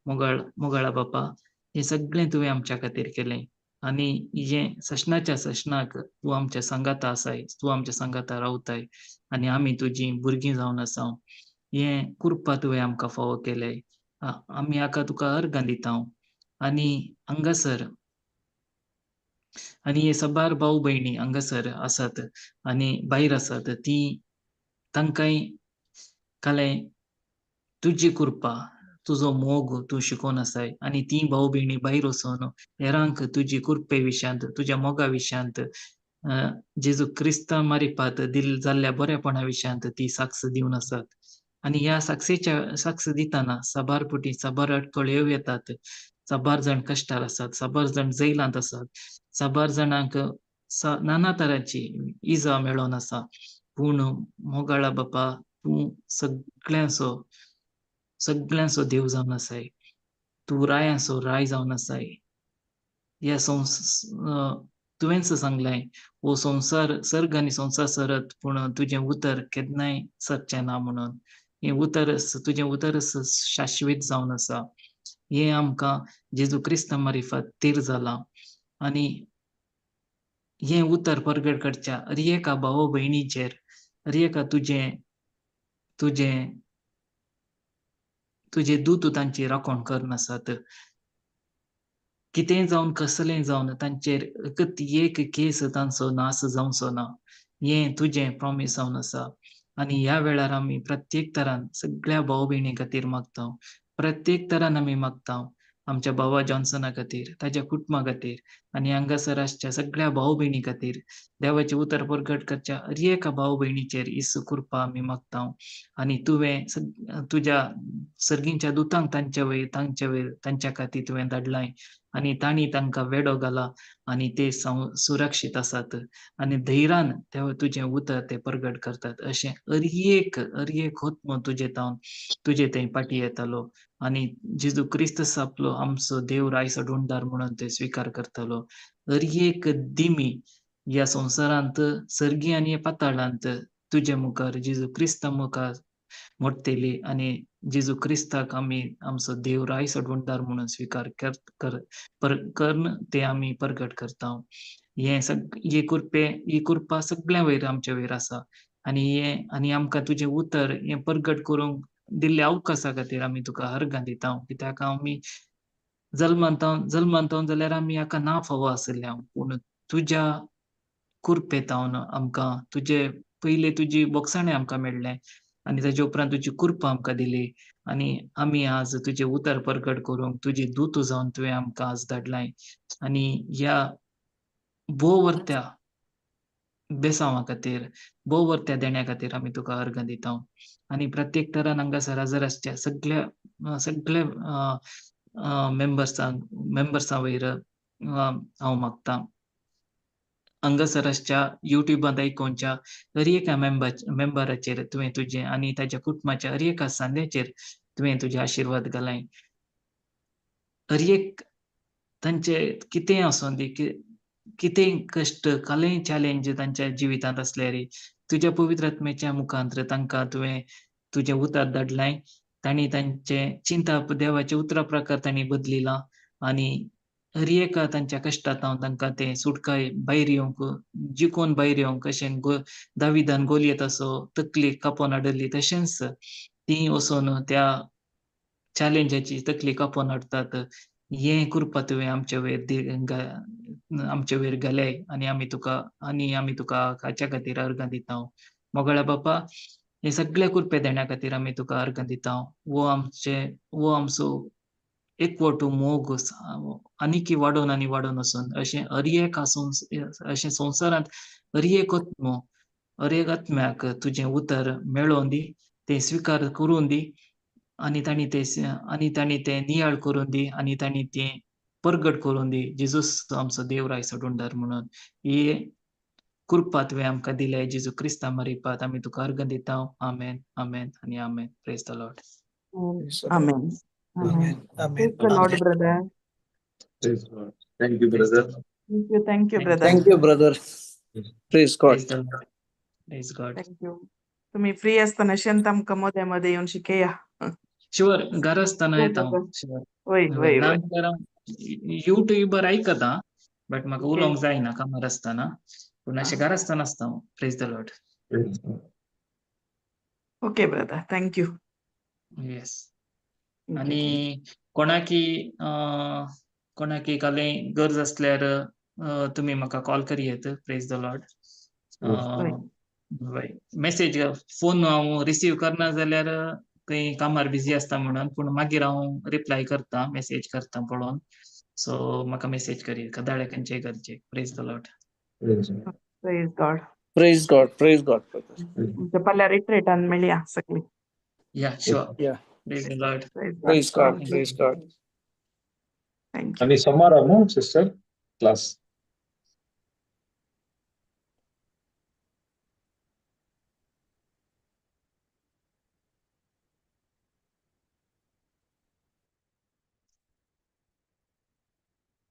मोगाळा बापा हें सगळें तुवें आमच्या खातीर केलें आनी हें सशनाच्या सशनाक तूं आमच्या सांगाता आसाय तूं आमच्या सांगाता रावताय आनी आमी तुजीं भुरगीं जावन आसा हें कृपा तुवें आमकां फावो केलें आमी हाका तुका अर्गां दिता आनी हांगासर आनी हे साबार भाऊ भयणी हांगासर आसात आनी भायर आसात ती तांकांय कालें तुजी कृपा तुजो मोग तूं शिकोवन आसाय आनी ती भाऊ भयणी भायर वचून हेरांक तुजी कृपे विशयांत तुज्या मोगा विशयांत जेजू क्रिस्तां मारिपात जाल्ल्या बरेपणा विशयांत ती साक्ष दिवन आसात आनी ह्या साक्ष दितना साबार पुटी साबार अडखळ्यो येतात साबार जाण कश्टार आसात साबार जाण जैलांत आसात साबार जाणांक नाना तरांची इजा मेळोन आसा पूण मोगाळा बापा तूं सगळ्यांचो देव जावन आसाय तूं रायांचो राय जावन आसाय ह्या तुवेंच सांगलाय हो संवसार सर्ग आनी संवसार सरत पूण तुजें उतर केन्नाय सरचें ना म्हणून तुजें उतर शाश्वीत जावन आसा हें आमकां जेजू क्रिस्तां मारिफात तीर जालां आनी हें उतर परगट करच्या हर एका भाव भयणीचेर हर एका तुजे दूत तांची राखण करन आसात कितेंय जावन कसलेंय जावन तांचेर एक केस तांचो नास जावचो ना हें तुजें प्रॉमीस जावन आसा आणि ह्या वेळार आमी प्रत्येक तरान सगळ्या भाऊ भयणी खातीर मागता. प्रत्येक तरान आमी मागता आमच्या भावा जॉन्सना खातीर, ताच्या कुटुंबा खातीर आणि हांगासर आसच्या सगळ्या भाऊ भयणी खातीर देवाचे उतर प्रगट करच्या हर एका भाऊ भयणीचेर येसू कृपा आमी मागता. आणि तुवें तुज्या सर्गींच्या दुतांक तांच्या वयर तांच्या खातीर तुवें धाडलाय आणि तांणी तांकां वेडो घाला आणि ते सुरक्षीत आसात आणि धैर्यान तुजें उतर ते प्रगट करतात. अशें हर एक होत्म तुजे थंय फाटी येतालो आणि जेजू क्रिस्त आपलो आमचो देव राय सोडूनदार म्हणून ते स्वीकार करतालो. हर एक दिमी ह्या संवसारांत सर्गी आनी पाताळांत तुजे मुखार जेजू क्रिस्ता मुखार मोडटली आणि जेजू क्रिस्ताक आमी आमचो देव राय सोडूनदार म्हणून स्वीकार करून ते आमी प्रगट करता. ही कृपा सगळ्या वयर आमच्या वयर आसा आणि आमकां तुजें उतर हें प्रगट करूंक दिल्ल्या अवकाशा खातीर आमी तुका अर्गां दिता. कित्याक आमी जल्मांत जाल्यार आमी हाका ना फावो आसल्या, पूण तुज्या कृपेंतावन आमकां पयले तुजी बोगसाणें आमकां मेळ्ळें आणि ताचे उपरांत तुजी कृपा आमकां दिली आणि आमी आज तुजें उतर प्रगट करूंक तुजी दूत जावन तुवें आमकां आज धाडलाय आणि ह्या भोवरत्या बेसांवा खातीर भोवरत्या देण्या खातीर आमी तुका अर्गां दिता. आणि प्रत्येक तरान हांगासर हजर आसच्या सगळ्या मेंबर्सां वयर हांव मागता. हांगासर आसच्या युट्यूबांत आयकोनच्या हर एका मेंबराचेर तुवें तुजें आनी ताच्या कुटुंबाच्या हर एका सांद्याचेर तुवें तुजे आशिर्वाद घालाय. हर एक तांचे कितेंय आसूं दी, कितेंय कश्ट, कसलेंय चॅलेंज तांच्या जिवितांत आसल्यार तुज्या पवित्र आत्म्याच्या मुखांतर तांकां तुवें तुजें उतर धाडलाय. तांणी तांचे चिंता देवाच्या उतरा प्रकार तांणी बदलिला आणि हर एका तांच्या कश्टांत तांकां ते सुटकाय भायर येवंक जिखून भायर येवंक अशें दाविदान गोलियत असो तकली कापोवन हाडली तशेंच ती वचून त्या चॅलेंजाची तकली कापोवन हाडतात. हें कृपा तुवें आमचे वयर घाल्याय आणि आमी तुका हाच्या खातीर अर्गां दिता. मोगळ्या बापा, हे सगळे कृपे देण्या खातीर आमी तुका अर्गां दिता. वो आमचो एकवटू मोग आनीक वाडोवन आनी वाडोवन वचून अशें हर एक अशें संवसारांत हर एक आत्म्याक तुजें उतर मेळोवन दी, तें स्वीकार करून दी आणि तांणी तें नियाळ करून दी आणि तांणी तें प्रगट करून दी. जेजूस आमचो देव राय सोडूनदार म्हणून ही कृपा तुवें आमकां दिल्या. जेजू क्रिस्ता मारिपात आमी तुका अर्गां दिता. आमेन, आमेन आणि amen. Praise the Lord. Amen. Amen. Praise the Lord, brother. Thank you, brother. Thank you, brother. Thank you, brother. Praise God. Praise the Lord. Praise God. Thank you. तुम्ही free असताना शांत आमकां मध्ये मध्ये येऊन शिकया. Sure घर असताना हो, येता बाबा. शुअर. वय वय वय. युट्यूबर आयकता बट म्हाका Okay. उलोवंक जायना कामार असताना, पूण अशें घर असताना आसता हांव. Praise the Lord. Okay brother, thank you. Yes. आणि कोणाकी कालें गरज असल्यार तुमी म्हाका कॉल करियेत. Praise the Lord. Message phone हांव रिसीव करना जाल्यार खंय कामार बिझी आसता म्हणून, पूण मागीर हांव रिप्लाय करता, मेसेज करता पळोवन. सो म्हाका मेसेज करी कदाळे खंयचे गरजेक. Praise the Lord. Praise God. Praise God. Praise God, brother. तुमच्या पल्ल्या रिट्रेटान मेळया सगळी. या sure. Yeah. Praise the Lord. Praise God. Praise God. Thank you. आणि सोमारा न्हू सिस्टर क्लास.